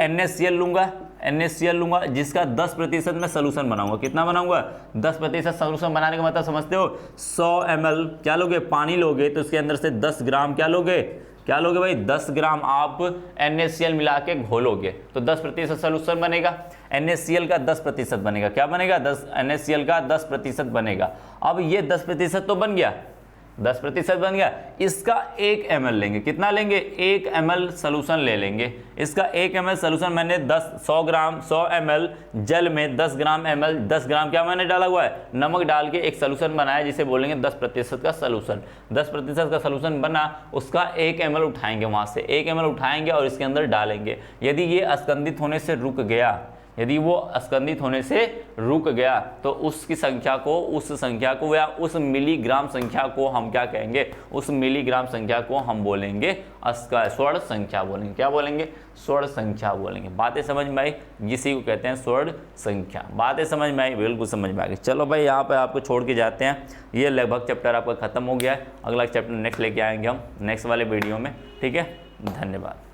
NaCl लूंगा जिसका 10% मैं सोल्यूशन बनाऊंगा। कितना बनाऊंगा, 10% सोल्यूशन बनाने का मतलब समझते हो, 100 ml क्या लोगे, पानी लोगे, तो उसके अंदर से 10 ग्राम क्या लोगे भाई, 10 ग्राम आप NaCl मिला के घोलोगे, तो 10% सोल्यूशन बनेगा, NaCl का 10% बनेगा। क्या बनेगा, NaCl का 10% बनेगा। अब ये 10% तो बन गया, 10% बन गया, इसका 1 ml लेंगे, कितना लेंगे 1 ml सोल्यूशन ले लेंगे, इसका 1 ml सोल्यूशन मैंने 100 ml जल में 10 ग्राम क्या मैंने डाला हुआ है, नमक डाल के एक सोल्यूशन बनाया, जिसे बोलेंगे 10% का सोल्यूशन। 10% का सोल्यूशन बना, उसका 1 ml उठाएंगे, वहाँ से 1 ml उठाएंगे और इसके अंदर डालेंगे। यदि ये अस्कंदित होने से रुक गया, यदि वो स्कंदित होने से रुक गया तो उसकी संख्या को, उस संख्या को या उस मिलीग्राम संख्या को हम क्या कहेंगे, उस मिलीग्राम संख्या को हम बोलेंगे स्वर्ण संख्या बोलेंगे। क्या बोलेंगे? स्वर्ण संख्या बोलेंगे। बातें समझ में आई? इसी को कहते हैं स्वर्ण संख्या। बातें समझ में आई? बिल्कुल समझ में आ गई। चलो भाई यहाँ पे आपको छोड़ के जाते हैं। ये लगभग चैप्टर आपका खत्म हो गया है। अगला चैप्टर नेक्स्ट लेके आएंगे हम नेक्स्ट वाले वीडियो में। ठीक है, धन्यवाद।